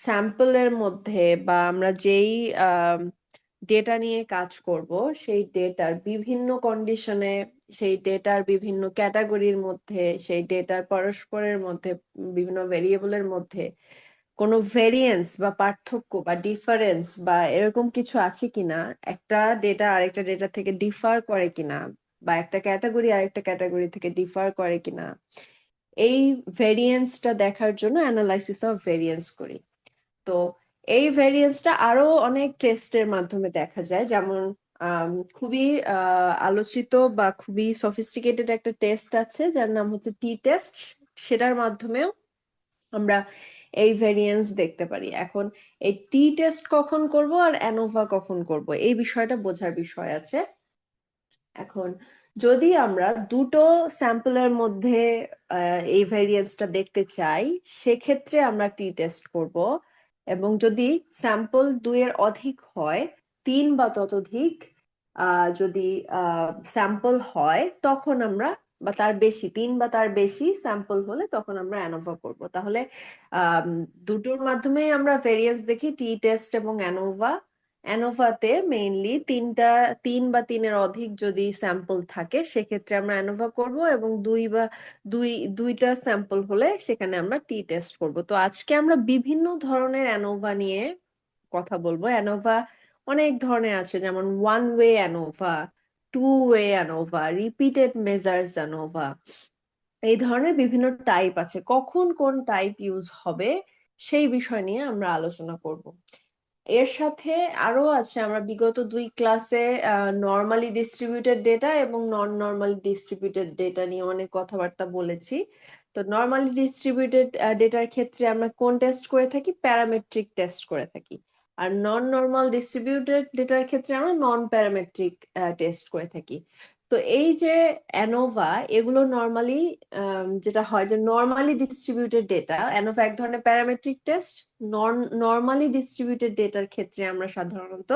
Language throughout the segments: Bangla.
স্যাম্পলের মধ্যে বা আমরা যেই ডেটা নিয়ে কাজ করব সেই ডেটার বিভিন্ন কন্ডিশনে, সেই ডেটার বিভিন্ন ক্যাটাগরির মধ্যে, সেই ডেটার পরস্পরের মধ্যে, বিভিন্ন ভেরিয়েবলের মধ্যে কোনো ভেরিয়েন্স বা পার্থক্য বা ডিফারেন্স বা এরকম কিছু আছে কিনা, একটা ডেটা আরেকটা ডেটা থেকে ডিফার করে কিনা, বা একটা ক্যাটাগরি আরেকটা ক্যাটাগরি থেকে ডিফার করে কিনা, এই ভেরিয়েন্সটা দেখার জন্য অ্যানালাইসিস অফ ভেরিয়েন্স করি। তো এই ভেরিয়েন্সটা আরো অনেক টেস্টের মাধ্যমে দেখা যায়, যেমন খুবই আলোচিত বা খুবই সফিস্টিকেটেড একটা টেস্ট আছে যার নাম হচ্ছে টি টেস্ট। সেটার মাধ্যমেও আমরা এই ভেরিয়েন্স দেখতে পারি। এখন এই টি টেস্ট কখন করব আর অ্যানোভা কখন করব, এই বিষয়টা বোঝার বিষয় আছে। এখন যদি আমরা দুটো স্যাম্পলের মধ্যে এই ভেরিয়েন্সটা দেখতে চাই, সেক্ষেত্রে আমরা টি টেস্ট করব। এবং যদি স্যাম্পল দুইয়ের অধিক হয়, তিন বা ততোধিক যদি স্যাম্পল হয়, তখন আমরা, বা তার বেশি, তিন বা তার বেশি স্যাম্পল হলে তখন আমরা অ্যানোভা করব। তাহলে আম, দুটোর মাধ্যমেই আমরা ভেরিয়েন্স দেখি, টি টেস্ট এবং অ্যানোভা। অ্যানোভাতে মেইনলি তিন বা তিনের অধিক যদি স্যাম্পল থাকে সেক্ষেত্রে আমরা অ্যানোভা করব, এবং দুইটা স্যাম্পল হলে সেখানে আমরা টি টেস্ট করব। তো আজকে আমরা বিভিন্ন ধরনের অ্যানোভা নিয়ে কথা বলবো। অ্যানোভা অনেক ধরনের আছে, যেমন one way ANOVA, two way ANOVA, repeated measures ANOVA, এই ধরনের বিভিন্ন টাইপ আছে। কখন কোন টাইপ ইউজ হবে সেই বিষয় নিয়ে আমরা আলোচনা করব। এর সাথে আরো আছে, আমরা বিগত দুই ক্লাসে নর্মালি ডিস্ট্রিবিউটেড ডেটা এবং নন নর্মালি ডিস্ট্রিবিউটেড ডেটা নিয়ে অনেক কথাবার্তা বলেছি। তো নর্মালি ডিস্ট্রিবিউটেড ডেটার ক্ষেত্রে আমরা কোন টেস্ট করে থাকি? প্যারামেট্রিক টেস্ট করে থাকি। আর নন নর্মাল ডিস্ট্রিবিউটেড ডেটার ক্ষেত্রে আমরা নন প্যারামেট্রিক টেস্ট করে থাকি। তো এই যে অ্যানোভা, এগুলো নর্মালি যেটা হয় যে নর্মালি ডিস্ট্রিবিউটেড ডেটা, অ্যানোভা এক ধরনের প্যারামেট্রিক টেস্ট। নর্মালি ডিস্ট্রিবিউটেড ডেটার ক্ষেত্রে আমরা সাধারণত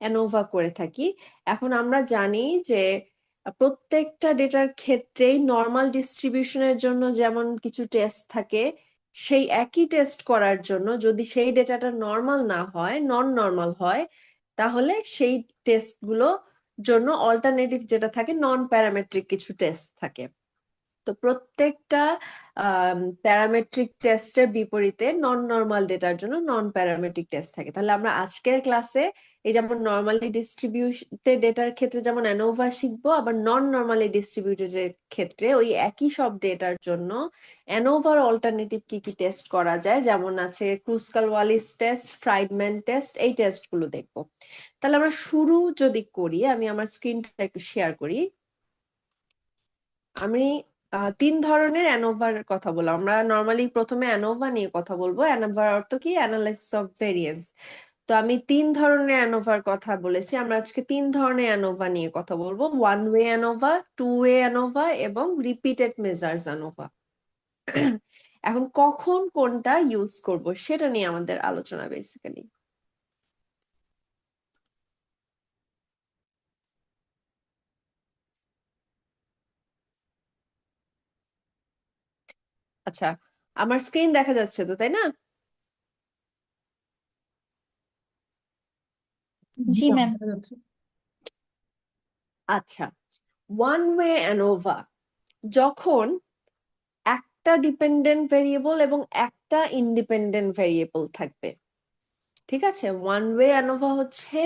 অ্যানোভা করে থাকি। এখন আমরা জানি যে প্রত্যেকটা ডেটার ক্ষেত্রেই নর্মাল ডিস্ট্রিবিউশনের জন্য যেমন কিছু টেস্ট থাকে, সেই একই টেস্ট করার জন্য যদি সেই ডেটাটা নর্মাল না হয়, নন নর্মাল হয়, তাহলে সেই টেস্টগুলো জন্য অল্টারনেটিভ যেটা থাকে, নন প্যারামেট্রিক কিছু টেস্ট থাকে। তো প্রত্যেকটা প্যারামেট্রিক টেস্টের বিপরীতে নন নর্মাল ডেটার জন্য নন প্যারামেট্রিক টেস্ট থাকে। তাহলে আমরা আজকের ক্লাসে এই যেমন নর্মালি ডিস্ট্রিবিউটেড ডেটার ক্ষেত্রে যেমন অ্যানোভা শিখবো, আবার নন নর্মালি ডিস্ট্রিবিউটেড এর ক্ষেত্রে ওই একই সব ডেটার জন্য অ্যানোভার অল্টারনেটিভ কি কি টেস্ট করা যায়, যেমন আছে ক্রুস্কাল ওয়ালিস টেস্ট, ফ্রাইডম্যান টেস্ট, এই টেস্টগুলো দেখবো। তাহলে আমরা শুরু যদি করি, আমি আমার স্ক্রিনটা একটু শেয়ার করি। আমি তিন ধরনের অ্যানোভার কথা বললাম। আমরা নর্মালি প্রথমে অ্যানোভা নিয়ে কথা বলবো। অ্যানোভার অর্থ কি? Analysis of variance. তো আমি তিন ধরনের অ্যানোভার কথা বলেছি, আমরা আজকে তিন ধরনের অ্যানোভা নিয়ে কথা বলবো: one way ANOVA, two way ANOVA এবং রিপিটেড মেজার্স অ্যানোভা। এখন কখন কোনটা ইউজ করব সেটা নিয়ে আমাদের আলোচনা বেসিক্যালি। আচ্ছা, আমার স্ক্রিন দেখা যাচ্ছে তো, তাই না? জি জি ম্যাম। দেখা যাচ্ছে। আচ্ছা, ওয়ান ওয়ে অ্যানোভা যখন একটা ডিপেন্ডেন্ট ভেরিয়েবল এবং একটা ইন্ডিপেন্ডেন্ট ভেরিয়েবল থাকবে। ঠিক আছে, ওয়ান ওয়ে অ্যানোভা হচ্ছে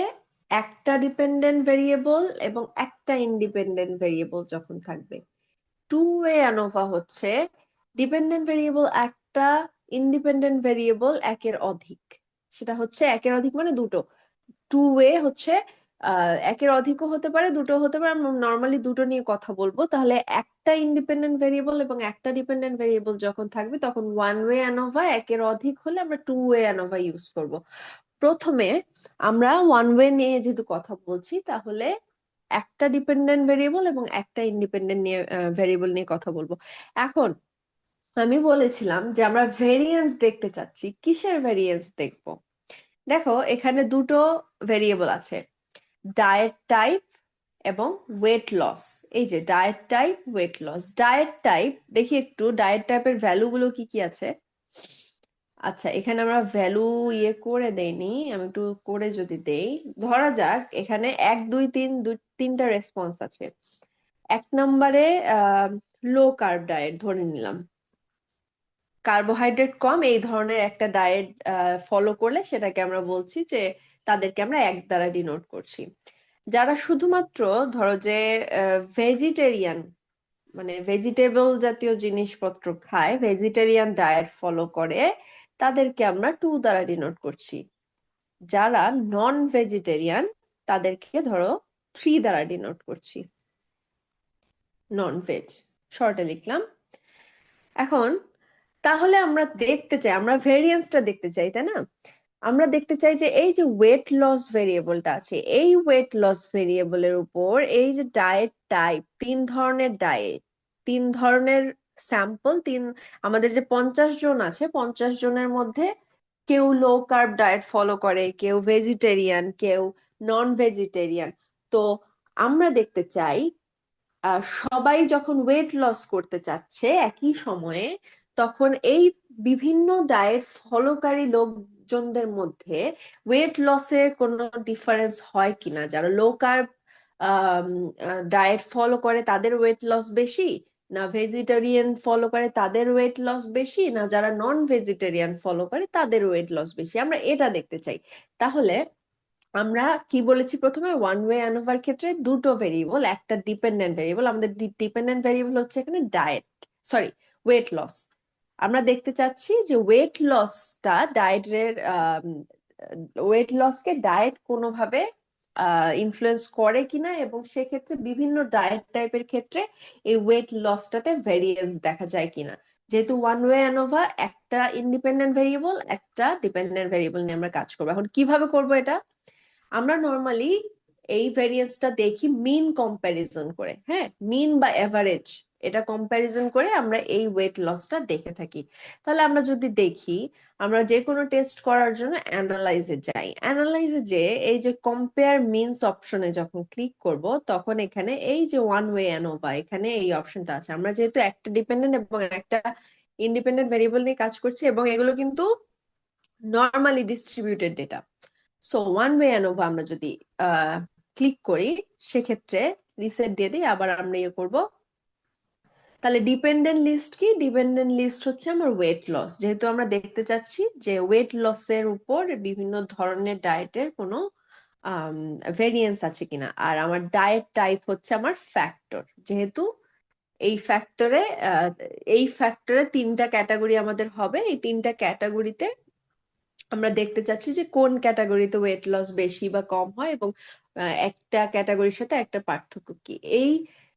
একটা ডিপেন্ডেন্ট ভেরিয়েবল এবং একটা ইন্ডিপেন্ডেন্ট ভেরিয়েবল যখন থাকবে। টু ওয়ে অ্যানোভা হচ্ছে ডিপেন্ডেন্ট ভেরিয়েবল একটা, ইন্ডিপেন্ডেন্ট ভেরিয়েবল একের অধিক। সেটা হচ্ছে একের অধিক মানে দুটো। টু ওয়ে হচ্ছে একের অধিকও হতে পারে, দুটো হতে পারে। আমরা নর্মালি দুটো নিয়ে কথা বলবো। তাহলে একটা ইন্ডিপেন্ডেন্ট ভেরিয়েবল এবং একটা ডিপেন্ডেন্ট ভেরিয়েবল যখন থাকবে তখন ওয়ান ওয়ে অ্যানোভা, একের অধিক হলে আমরা টু ওয়ে অ্যানোভা ইউজ করব। প্রথমে আমরা ওয়ান ওয়ে নিয়ে যেহেতু কথা বলছি, তাহলে একটা ডিপেন্ডেন্ট ভেরিয়েবল এবং একটা ইন্ডিপেন্ডেন্ট নিয়ে ভেরিয়েবল নিয়ে কথা বলবো। এখন আমি বলেছিলাম যে আমরা ভেরিয়েন্স দেখতে চাচ্ছি। কিসের ভেরিয়েন্স দেখবো? দেখো, এখানে দুটো ভেরিয়েবল আছে, ডায়েট টাইপ এবং ওয়েট লস। এই যে diet type, weight loss. Diet type দেখি একটু, ডায়েট টাইপের ভ্যালু গুলো কি কি আছে। আচ্ছা, এখানে আমরা ভ্যালু করে দেইনি, আমি একটু করে যদি দেই, ধরা যাক এখানে 1 2 3 তিনটা রেসপন্স আছে। 1 নম্বরে লো কার্ব ডায়েট ধরে নিলাম, কার্বোহাইড্রেট কম এই ধরনের একটা ডায়েট ফলো করলে সেটাকে আমরা বলছি যে তাদেরকে আমরা 1 দ্বারা ডিনোট করছি। যারা শুধুমাত্র ধরো যে ভেজিটেরিয়ান, মানে ভেজিটেবল জাতীয় জিনিসপত্র খায়, ভেজিটেরিয়ান ডায়েট ফলো করে, তাদেরকে আমরা 2 দ্বারা ডিনোট করছি। যারা নন ভেজিটেরিয়ান তাদেরকে ধরো 3 দ্বারা ডিনোট করছি। নন ভেজ শর্টে লিখলাম। এখন তাহলে আমরা দেখতে চাই, আমরা ভেরিয়েন্সটা দেখতে চাই, তাই না? আমরা দেখতে চাই যে এই যে ওয়েট লস ভেরিয়েবলটা আছে, এই ওয়েট লস ভেরিয়েবলের উপর এই যে ডায়েট টাইপ, 3 ধরনের ডায়েট, 3 ধরনের স্যাম্পল, আমাদের যে 50 জন আছে, 50 জনের মধ্যে কেউ লো কার্ব ডায়েট ফলো করে, কেউ ভেজিটেরিয়ান, কেউ নন ভেজিটেরিয়ান। তো আমরা দেখতে চাই সবাই যখন ওয়েট লস করতে চাচ্ছে একই সময়ে, তখন এই বিভিন্ন ডায়েট ফলোকারী লোকজনদের মধ্যে ওয়েট লসের কোনো ডিফারেন্স হয় কিনা। যারা লো কার্ব ডায়েট ফলো করে তাদের ওয়েট লস বেশি, না ভেজিটেরিয়ান ফলো করে তাদের ওয়েট লস বেশি, না যারা নন ভেজিটেরিয়ান ফলো করে তাদের ওয়েট লস বেশি, আমরা এটা দেখতে চাই। তাহলে আমরা কি বলেছি প্রথমে, ওয়ান ওয়ে অ্যানোভার ক্ষেত্রে দুটো ভেরিয়েবল, একটা ডিপেন্ডেন্ট ভেরিয়েবল, আমাদের ডিপেন্ডেন্ট ভেরিয়েবল হচ্ছে এখানে ডায়েট, সরি ওয়েট লস। আমরা দেখতে চাচ্ছি যে ওয়েট লসটা ডায়েটের, ওয়েট লসকে ডায়েট কোনোভাবে ইনফ্লুয়েন্স করে কিনা, এবং সেক্ষেত্রে বিভিন্ন ডায়েট টাইপের ক্ষেত্রে এই ওয়েট লসটাতে ভেরিয়েন্স দেখা যায় কিনা। যেহেতু ওয়ান ওয়ে অ্যানোভা, একটা ইন্ডিপেন্ডেন্ট ভেরিয়েবল একটা ডিপেন্ডেন্ট ভেরিয়েবল নিয়ে আমরা কাজ করবো। এখন কিভাবে করবো এটা? আমরা নর্মালি এই ভেরিয়েন্সটা দেখি মিন কম্প্যারিজন করে, হ্যাঁ, মিন বা এভারেজ, এটা কম্প্যারিজন করে আমরা এই ওয়েট লসটা দেখে থাকি। তাহলে আমরা যদি দেখি, আমরা যে কোনো টেস্ট করার জন্য অ্যানালাইজে যাই, অ্যানালাইজে যে এই যে কম্পেয়ার মিনস অপশনে যখন ক্লিক করব, তখন এখানে এই যে ওয়ান ওয়ে অ্যানোভা, এখানে এই অপশনটা আছে। আমরা যেহেতু একটা ডিপেন্ডেন্ট এবং একটা ইন্ডিপেন্ডেন্ট ভেরিয়েবল নিয়ে কাজ করছি, এবং এগুলো কিন্তু normally distributed data, so one way ANOVA আমরা যদি ক্লিক করি, সেক্ষেত্রে রিসেট দিয়ে দিই, আবার আমরা ইয়ে করবো। তাহলে ডিপেন্ডেন্ট লিস্ট কি? ডিপেন্ডেন্ট লিস্ট হচ্ছে আমার ওয়েট লস, যেহেতু আমরা দেখতে চাচ্ছি যে ওয়েট লসের উপর বিভিন্ন ধরনের ডায়েটের কোনো ভেরিয়েন্স আছে কিনা। আর আমার ডায়েট টাইপ হচ্ছে আমার ফ্যাক্টর, যেহেতু এই ফ্যাক্টরে এই ফ্যাক্টরে 3টা ক্যাটাগরি আমাদের হবে, এই 3টা ক্যাটাগরিতে আমরা দেখতে চাচ্ছি যে কোন ক্যাটাগরিতে ওয়েট লস বেশি বা কম হয়, এবং একটা ক্যাটাগরির সাথে একটা পার্থক্য কি। এই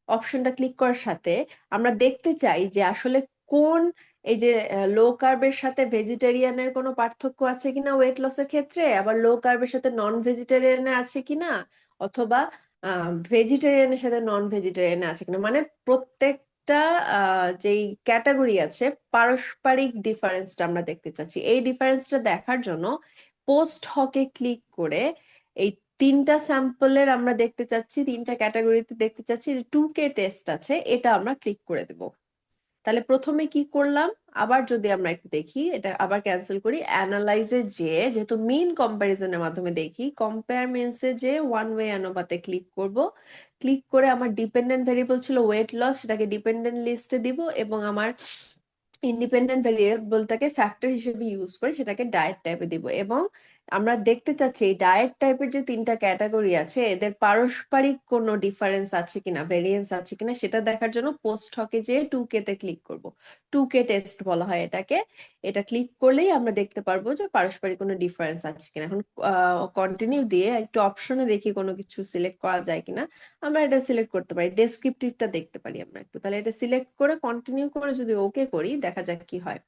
অপশনটা ক্লিক করার সাথে আমরা দেখতে চাই যে আসলে কোন, এই যে লো কার্বের সাথে ভেজিটেরিয়ানের কোনো পার্থক্য আছে কিনা ওয়েট লসের ক্ষেত্রে, আবার লো কার্বের সাথে নন ভেজিটেরিয়ানের আছে কিনা, অথবা ভেজিটেরিয়ানের সাথে নন ভেজিটেরিয়ানের আছে কিনা, মানে প্রত্যেকটা যেই ক্যাটাগরি আছে পারস্পরিক ডিফারেন্সটা আমরা দেখতে চাচ্ছি। এই ডিফারেন্সটা দেখার জন্য পোস্ট হকে ক্লিক করে এই 3টা স্যাম্পলের আমরা দেখতে চাচ্ছি, 3টা ক্যাটাগরিতে দেখতে চাচ্ছি, যে 2K টেস্ট আছে, এটা আমরা ক্লিক করে দেব। তাহলে প্রথমে কি করলাম, আবার যদি আমরা একটু দেখি, এটা আবার ক্যান্সেল করি, অ্যানালাইজে যে, যেহেতু মিন কম্প্যারিজনের মাধ্যমে দেখি, কম্পেয়ার মিনসে যে ওয়ান ওয়ে অনুপাতে ক্লিক করব। ক্লিক করে আমার ডিপেন্ডেন্ট ভেরিয়েবল ছিল ওয়েট লস, সেটাকে ডিপেন্ডেন্ট লিস্টে দিব, এবং আমার ইন্ডিপেন্ডেন্ট ভেরিয়েবলটাকে ফ্যাক্টর হিসেবে ইউজ করে সেটাকে ডায়েট টাইপে দিব। এবং আমরা দেখতে চাচ্ছি এই ডায়েট টাইপের যে 3টা ক্যাটাগরি আছে, এদের পারস্পরিক কোনো ডিফারেন্স আছে কিনা, ভেরিয়েন্স আছে কিনা, সেটা দেখার জন্য পোস্ট হকে যে 2K তে ক্লিক করব। 2K টেস্ট বলা হয় এটাকে। এটা ক্লিক করলেই আমরা দেখতে পারবো যে পারস্পরিক কোনো ডিফারেন্স আছে কিনা। এখন কন্টিনিউ দিয়ে একটু অপশনে দেখি কোনো কিছু সিলেক্ট করা যায় কিনা। আমরা এটা সিলেক্ট করতে পারি, ডেসক্রিপটিভটা দেখতে পারি আমরা একটু। তাহলে এটা সিলেক্ট করে কন্টিনিউ করে যদি ওকে করি, দেখা যাক কি হয়।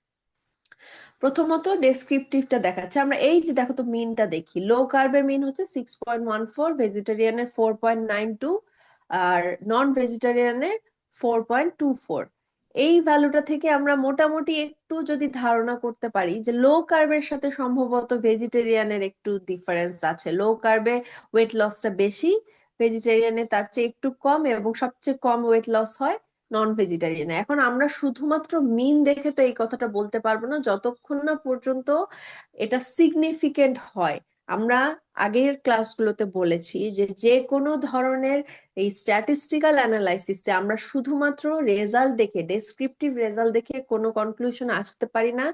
প্রথমত ডেসক্রিপটিভটা দেখাচ্ছে, আমরা এই যে দেখো তো মিনটা দেখি, লো কার্বের মিন হচ্ছে 6.14, ভেজিটেরিয়ানের 4.92, আর নন ভেজিটেরিয়ানের 4.24। এই ভ্যালুটা থেকে আমরা মোটামুটি একটু যদি ধারণা করতে পারি যে লো কার্বের সাথে সম্ভবত ভেজিটেরিয়ানের একটু ডিফারেন্স আছে, লো কার্বে ওয়েট লসটা বেশি, ভেজিটেরিয়ানে তার চেয়ে একটু কম, এবং সবচেয়ে কম ওয়েট লস হয় নন ভেজিটেরিয়ান। এখন আমরা শুধুমাত্র মিন দেখে তো এই কথাটা বলতে পারবো না যতক্ষণ না পর্যন্ত এটা সিগনিফিকেন্ট হয়। আমরা আগের ক্লাসগুলোতে বলেছি যে যে কোনো ধরনের এই স্ট্যাটিস্টিক্যাল অ্যানালাইসিসে আমরা শুধুমাত্র রেজাল্ট দেখে, ডেসক্রিপটিভ রেজাল্ট দেখে কোনো কনক্লুশন আসতে পারি না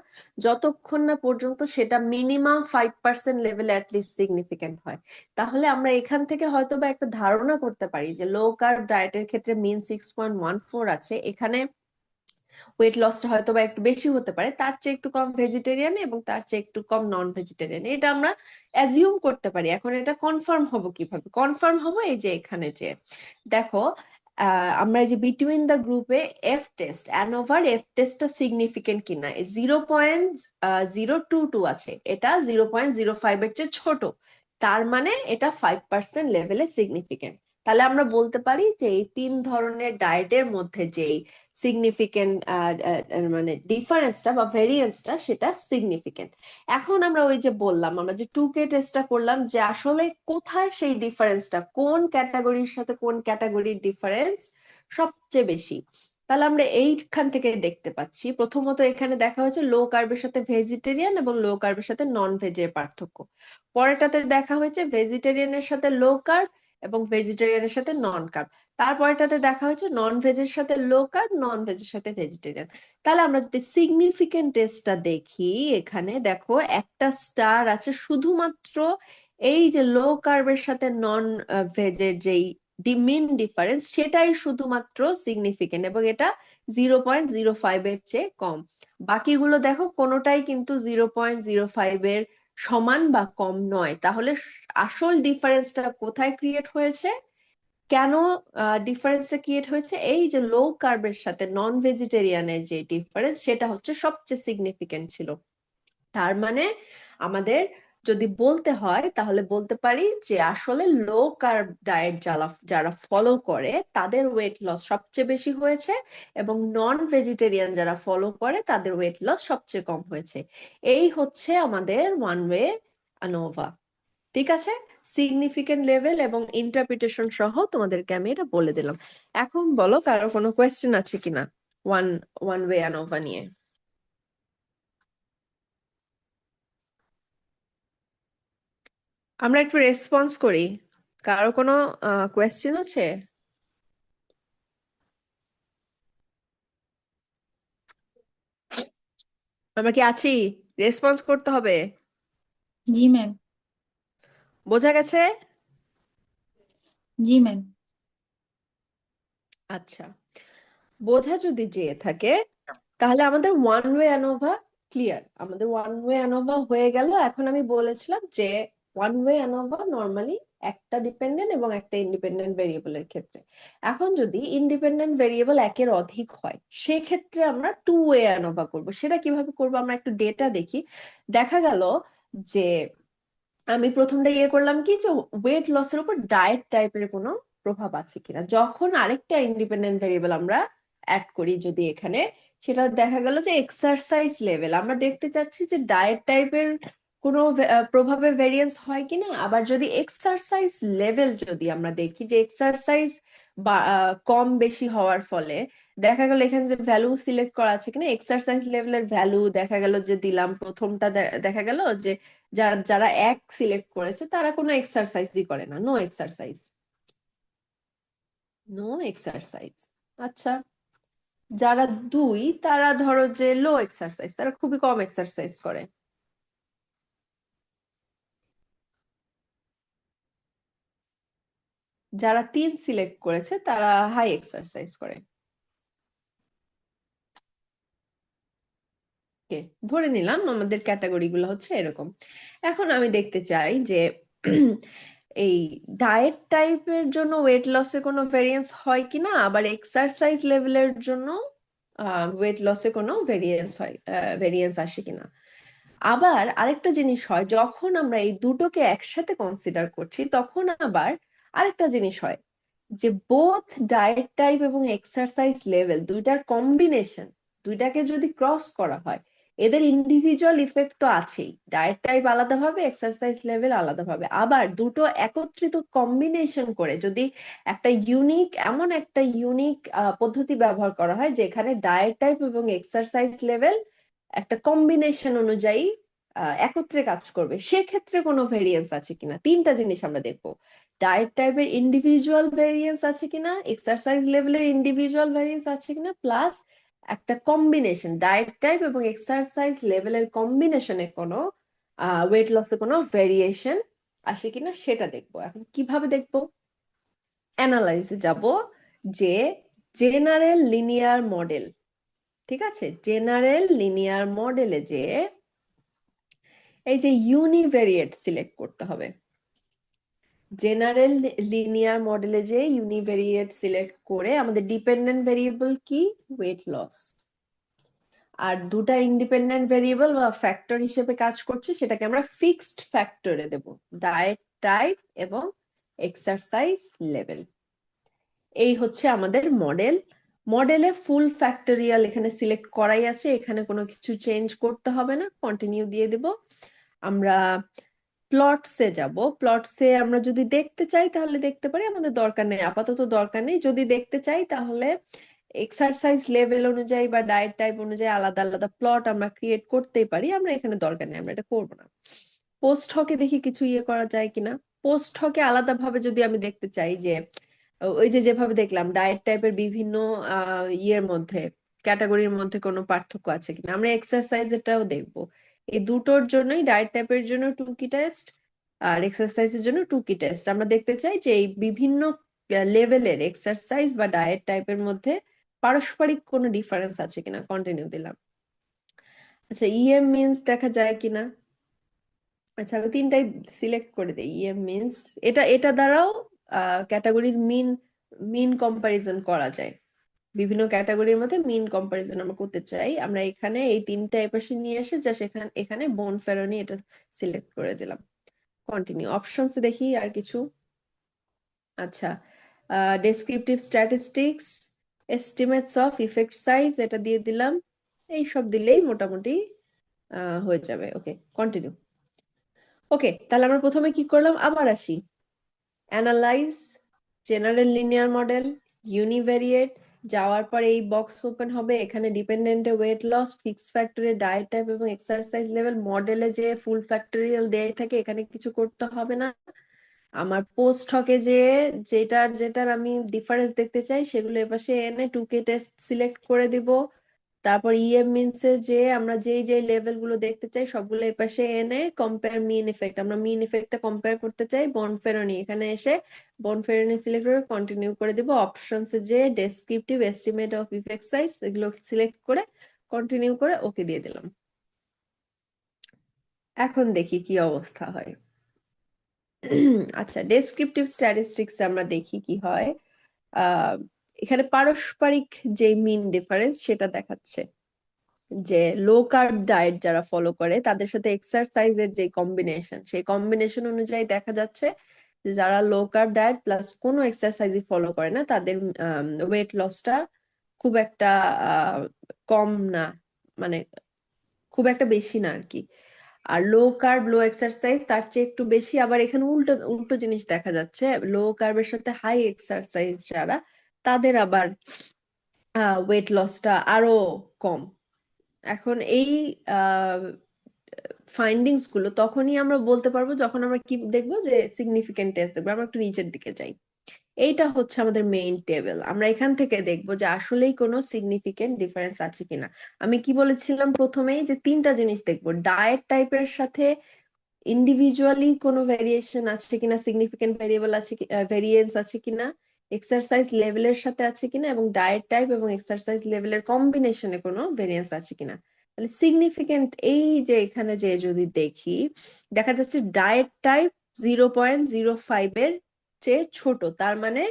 যতক্ষণ না পর্যন্ত সেটা মিনিমাম 5% লেভেলে অ্যাটলিস্ট সিগনিফিকেন্ট হয়। তাহলে আমরা এখান থেকে হয়তো বা একটা ধারণা করতে পারি যে লো কার্ব ডায়েটের ক্ষেত্রে মিন 6.14 আছে, এখানে ওয়েট লসটা হয়তো বা একটু বেশি হতে পারে, তার চেয়ে একটু কম ভেজিটেরিয়ান এবং তার চেয়ে একটু কম নন ভেজিটেরিয়ান, এটা আমরা অ্যাজিউম করতে পারি। এখন এটা কনফার্ম হবো কিভাবে? কনফার্ম হবো এই যে এখানে যে দেখো, আমরা এই যে বিটুইন দ্য গ্রুপে এফ টেস্ট, অ্যানোভার এফ টেস্টটা সিগনিফিকেন্ট কিনা, 0.022 আছে, এটা 0.05 এর চেয়ে ছোট, তার মানে এটা 5% লেভেলে সিগনিফিকেন্ট। তাহলে আমরা বলতে পারি যে এই তিন ধরনের ডায়েটের মধ্যে যেই সিগনিফিকেন্ট মানে ডিফারেন্সটা বা ভেরিয়েন্সটা সেটা সিগনিফিকেন্ট। এখন আমরা ওই যে বললাম, আমরা যে 2K টেস্টটা করলাম, যে আসলে কোথায় সেই ডিফারেন্সটা, কোন ক্যাটাগরির সাথে কোন ক্যাটাগরির ডিফারেন্স সবচেয়ে বেশি। তাহলে আমরা এইখান থেকে দেখতে পাচ্ছি, প্রথমত এখানে দেখা হয়েছে লো কার্বের সাথে ভেজিটেরিয়ান এবং লো কার্বের সাথে নন ভেজের পার্থক্য। পরেরটাতে দেখা হয়েছে ভেজিটেরিয়ানের সাথে লো কার্ব এবং ভেজিটেরিয়ানের সাথে নন কার্ব। তারপরটাতে দেখা হয়েছে নন ভেজের সাথে লো কার্ব, নন ভেজের সাথে ভেজিটেরিয়ান। তাহলে আমরা যদি সিগনিফিকেন্ট টেস্টটা দেখি, এখানে দেখো একটা স্টার আছে শুধুমাত্র এই যে লো কার্বের সাথে নন ভেজের যেই মিন ডিফারেন্স, সেটাই শুধুমাত্র সিগনিফিকেন্ট এবং এটা 0.05 এর চেয়ে কম। বাকিগুলো দেখো কোনোটাই কিন্তু 0.05 এর সমান বা কম নয়। তাহলে আসল ডিফারেন্সটা কোথায় ক্রিয়েট হয়েছে? কেন ডিফারেন্সটা ক্রিয়েট হয়েছে? এই যে লো কার্বের সাথে নন ভেজিটেরিয়ানের যে ডিফারেন্স, সেটা হচ্ছে সবচেয়ে সিগনিফিকেন্ট ছিল। তার মানে আমাদের যদি বলতে হয় তাহলে বলতে পারি যে আসলে লো কার্ব ডায়েট যারা যারা ফলো করে তাদের ওয়েট লস সবচেয়ে বেশি হয়েছে এবং নন ভেজিটেরিয়ান যারা ফলো করে তাদের ওয়েট লস সবচেয়ে কম হয়েছে। এই হচ্ছে আমাদের ওয়ান ওয়ে আনোভা। ঠিক আছে, সিগনিফিকেন্ট লেভেল এবং ইন্টারপ্রিটেশন সহ তোমাদেরকে আমি এটা বলে দিলাম। এখন বলো কারো কোনো কোয়েশ্চেন আছে কিনা ওয়ান ওয়ান ওয়ে অ্যানোভা নিয়ে? আমরা একটু রেসপন্স করি। কারো কোনো কোয়েশ্চেন আছে? আমরা কি আছি? রেসপন্স করতে হবে। জি ম্যাম। বোঝা গেছে? জি ম্যাম। আচ্ছা, বোঝা যদি যেয়ে থাকে তাহলে আমাদের ওয়ান ওয়ে অ্যানোভা ক্লিয়ার, আমাদের ওয়ান ওয়ে অ্যানোভা হয়ে গেল। এখন আমি বলেছিলাম যে ওয়ান ওয়ে অ্যানোভা নর্মালি একটা ডিপেন্ডেন্ট এবং একটা ইন্ডিপেন্ডেন্ট ভেরিয়েবলের ক্ষেত্রে। এখন যদি ইন্ডিপেন্ডেন্ট ভেরিয়েবল একের অধিক হয় সেক্ষেত্রে আমরা টু ওয়ে অ্যানোভা করব। সেটা কিভাবে করব? আমরা একটু ডেটা দেখি। দেখা গেল যে আমি প্রথমটা ইয়ে করলাম কি, যে ওয়েট লসের উপর ডায়েট টাইপের কোনো প্রভাব আছে কিনা। যখন আরেকটা ইন্ডিপেন্ডেন্ট ভেরিয়েবল আমরা অ্যাড করি যদি এখানে, সেটা দেখা গেল যে এক্সারসাইজ লেভেল, আমরা দেখতে চাচ্ছি যে ডায়েট টাইপের কোনো প্রভাবে ভেরিয়েন্স হয় কিনা। আবার যদি এক্সারসাইজ লেভেল যদি আমরা দেখি যে এক্সারসাইজ বা কম বেশি হওয়ার ফলে দেখা গেল এখানে যে ভ্যালু সিলেক্ট করা আছে কিনা, এক্সারসাইজ লেভেলের ভ্যালু দেখা গেল যে দিলাম প্রথমটা, দেখা গেল যে যারা যারা এক সিলেক্ট করেছে তারা কোনো এক্সারসাইজই করে না, নো এক্সারসাইজ, নো এক্সারসাইজ। আচ্ছা, যারা দুই তারা ধরো যে লো এক্সারসাইজ, তারা খুবই কম এক্সারসাইজ করে। যারা তিন সিলেক্ট করেছে তারা হাই এক্সারসাইজ করে। ওকে, ধরে নিলাম আমাদের ক্যাটাগরি গুলো হচ্ছে এরকম। এখন আমি দেখতে চাই যে এই ডায়েট টাইপের জন্য ওয়েট লসে কোনো ভেরিয়েন্স হয় কিনা, আবার এক্সারসাইজ লেভেলের জন্য ওয়েট লসে কোনো ভেরিয়েন্স আসে কিনা। আবার আরেকটা জিনিস হয়, যখন আমরা এই দুটোকে একসাথে কনসিডার করছি তখন আবার আরেকটা জিনিস হয় যে বোথ ডায়েট টাইপ এবং এক্সারসাইজ লেভেল দুইটার কম্বিনেশন, দুইটাকে যদি ক্রস করা হয় এদের ইন্ডিভিজুয়াল ইফেক্ট তো আছেই, ডায়েট টাইপ আলাদাভাবে, এক্সারসাইজ লেভেল আলাদাভাবে, আবার দুটো একত্রিত কম্বিনেশন করে যদি এমন একটা ইউনিক পদ্ধতি ব্যবহার করা হয় যেখানে ডায়েট টাইপ এবং এক্সারসাইজ লেভেল একটা কম্বিনেশন অনুযায়ী একত্রে কাজ করবে, সেক্ষেত্রে কোনো ভেরিয়েন্স আছে কিনা, তিনটা জিনিস আমরা দেখবো। ডায়েট টাইপের ইন্ডিভিজুয়াল ভেরিয়েন্স আছে কিনা, এক্সারসাইজ লেভেলের ইন্ডিভিজুয়াল ভেরিয়েন্স আছে কিনা, প্লাস একটা কম্বিনেশন ডায়েট টাইপ এবং এক্সারসাইজ লেভেলের কম্বিনেশনে কোনো ওয়েট লসে কোনো ভেরিয়েশন আসে কিনা সেটা দেখবো। এখন কিভাবে দেখবো? অ্যানালাইসে যাব, যে জেনারেল লিনিয়ার মডেল, ঠিক আছে, জেনারেল লিনিয়ার মডেলে যে এই যে ইউনিভেরিয়েট সিলেক্ট করতে হবে। জেনারেল লিনিয়ার মডেলে যে ইউনিভেরিয়েট সিলেক্ট করে আমাদের ডিপেন্ডেন্ট ভেরিয়েবল কি, ওয়েট লস, আর দুটা ইন্ডিপেন্ডেন্ট ভেরিয়েবল বা ফ্যাক্টর হিসেবে কাজ করছে, সেটাকে আমরা ফিক্সড ফ্যাক্টরে দেব, ডায়েট টাইপ এবং এক্সারসাইজ লেভেল। এই হচ্ছে আমাদের মডেল। মডেলে ফুল ফ্যাক্টোরিয়াল এখানে সিলেক্ট করাই আছে, এখানে কোনো কিছু চেঞ্জ করতে হবে না, কন্টিনিউ দিয়ে দেব। আমরা প্লটসে যাব, প্লটসে আমরা যদি দেখতে চাই তাহলে দেখতে পারি, আমাদের দরকার নেই, আপাতত দরকার নেই। যদি দেখতে চাই তাহলে এক্সারসাইজ লেভেল অনুযায়ী বা ডায়েট টাইপ অনুযায়ী আলাদা আলাদা প্লট আমরা ক্রিয়েট করতেই পারি, আমরা এখানে দরকার নেই, আমরা এটা করবো না। পোস্ট হকে দেখি কিছু ইয়ে করা যায় কিনা। পোস্ট হকে আলাদাভাবে যদি আমি দেখতে চাই যে ওই যে যেভাবে দেখলাম ডায়েট টাইপের বিভিন্ন ইয়ের মধ্যে, ক্যাটাগরির মধ্যে কোনো পার্থক্য আছে কিনা, আমরা এক্সারসাইজেরটাও দেখবো। এই দুটোর জন্যই, ডায়েট টাইপের জন্য টুকি টেস্ট আর এক্সারসাইজের জন্য টুকি টেস্ট, আমরা দেখতে চাই যে এই বিভিন্ন লেভেলের এক্সারসাইজ বা ডায়েট টাইপের মধ্যে পারস্পরিক কোনো ডিফারেন্স আছে কিনা, কন্টিনিউ দিলাম। আচ্ছা, ইএম মিনস দেখা যায় কিনা। আচ্ছা, আমি তিনটাই সিলেক্ট করে দিই। ইএম মিনস এটা এটা দ্বারাও ক্যাটাগরির মিন মিন কম্পারিজন করা যায়, বিভিন্ন ক্যাটাগরির মধ্যে মিন কম্পারিজন আমরা করতে চাই, আমরা এখানে এই তিনটা এপাশে নিয়ে এসে যা সেখানে এখানে বোন ফেরোনি এটা সিলেক্ট করে দিলাম। কন্টিনিউ অপশনস দেখি আর কিছু। আচ্ছা, descriptive statistics, estimates of effect size, এটা দিয়ে দিলাম। এই সব দিলেই মোটামুটি হয়ে যাবে। ওকে, কন্টিনিউ। ওকে, তাহলে আমরা প্রথমে কি করলাম, আবার আসি। Analyse, general linear model, univariate, যাওয়ার পরে এই বক্স ওপেন হবে, এখানে ডিপেন্ডেন্টে ওয়েট লস, ফিক্স ফ্যাক্টরে ডায়েট টাইপ এবং এক্সারসাইজ লেভেল, মডেলে যে ফুল ফ্যাক্টরিয়াল দেয়া থাকে এখানে কিছু করতে হবে না। আমার পোস্ট হকে যে যেটার যেটার আমি ডিফারেন্স দেখতে চাই সেগুলো এপাশে এনে টুকে টেস্ট সিলেক্ট করে দিব। তারপর ইএম মিনসে যে আমরা যেই যেই লেভেল গুলো দেখতে চাই সবগুলো এপাশে এনে কম্পেয়ার মিন ইফেক্ট, আমরা মিন ইফেক্টটা কম্পেয়ার করতে চাই বনফেরনি, এখানে এসে বনফেরনি সিলেক্ট করে কন্টিনিউ করে দিব। অপশনসে যে descriptive estimate of effect size এগুলো সিলেক্ট করে কন্টিনিউ করে ওকে দিয়ে দিলাম। এখন দেখি কি অবস্থা হয়। আচ্ছা, ডেসক্রিপটিভ স্ট্যাটিস্টিক্স আমরা দেখি কি হয়। আহ এখানে পারস্পরিক যে মিন ডিফারেন্স সেটা দেখাচ্ছে, যে লো কার্ব ডায়েট যারা ফলো করে তাদের সাথে এক্সারসাইজের যে কম্বিনেশন, সেই কম্বিনেশন অনুযায়ী দেখা যাচ্ছে যে যারা লো কার্ব ডায়েট প্লাস কোনো এক্সারসাইজই ফলো করে না তাদের ওয়েট লসটা খুব একটা আহ, কম না, মানে খুব একটা বেশি না আর কি। আর লো কার্ব লো এক্সারসাইজ তার চেয়ে একটু বেশি, আবার এখানে উল্টো উল্টো জিনিস দেখা যাচ্ছে, লো কার্বের সাথে হাই এক্সারসাইজ যারা তাদের আবার ওয়েট লসটা আরো কম। এখন এই ফাইন্ডিংস গুলো তখনই আমরা বলতে পারবো যখন আমরা কি দেখবো, যে সিগনিফিকেন্ট টেস্ট দেখবো। আমরা একটু নিচের দিকে যাই, এইটা হচ্ছে আমাদের মেইন টেবিল, আমরা এখান থেকে দেখবো যে আসলেই কোনো সিগনিফিকেন্ট ডিফারেন্স আছে কিনা। আমি কি বলেছিলাম প্রথমেই, যে তিনটা জিনিস দেখবো, ডায়েট টাইপের সাথে ইন্ডিভিজুয়ালি কোনো ভেরিয়েশন আছে কিনা, সিগনিফিকেন্ট ভেরিয়েবল আছে কি, ভেরিয়েন্স আছে কিনা, এক্সারসাইজ লেভেলের সাথে আছে কিনা, এবং ডায়েট টাইপ এবং এক্সারসাইজ লেভেলের কম্বিনেশনে কোনো ভেরিয়েন্স আছে কিনা। তাহলে সিগনিফিকেন্ট এই যে এখানে যে যদি দেখি, দেখা যাচ্ছে ডায়েট টাইপ 0.05 এর চেয়ে ছোট, তার মানে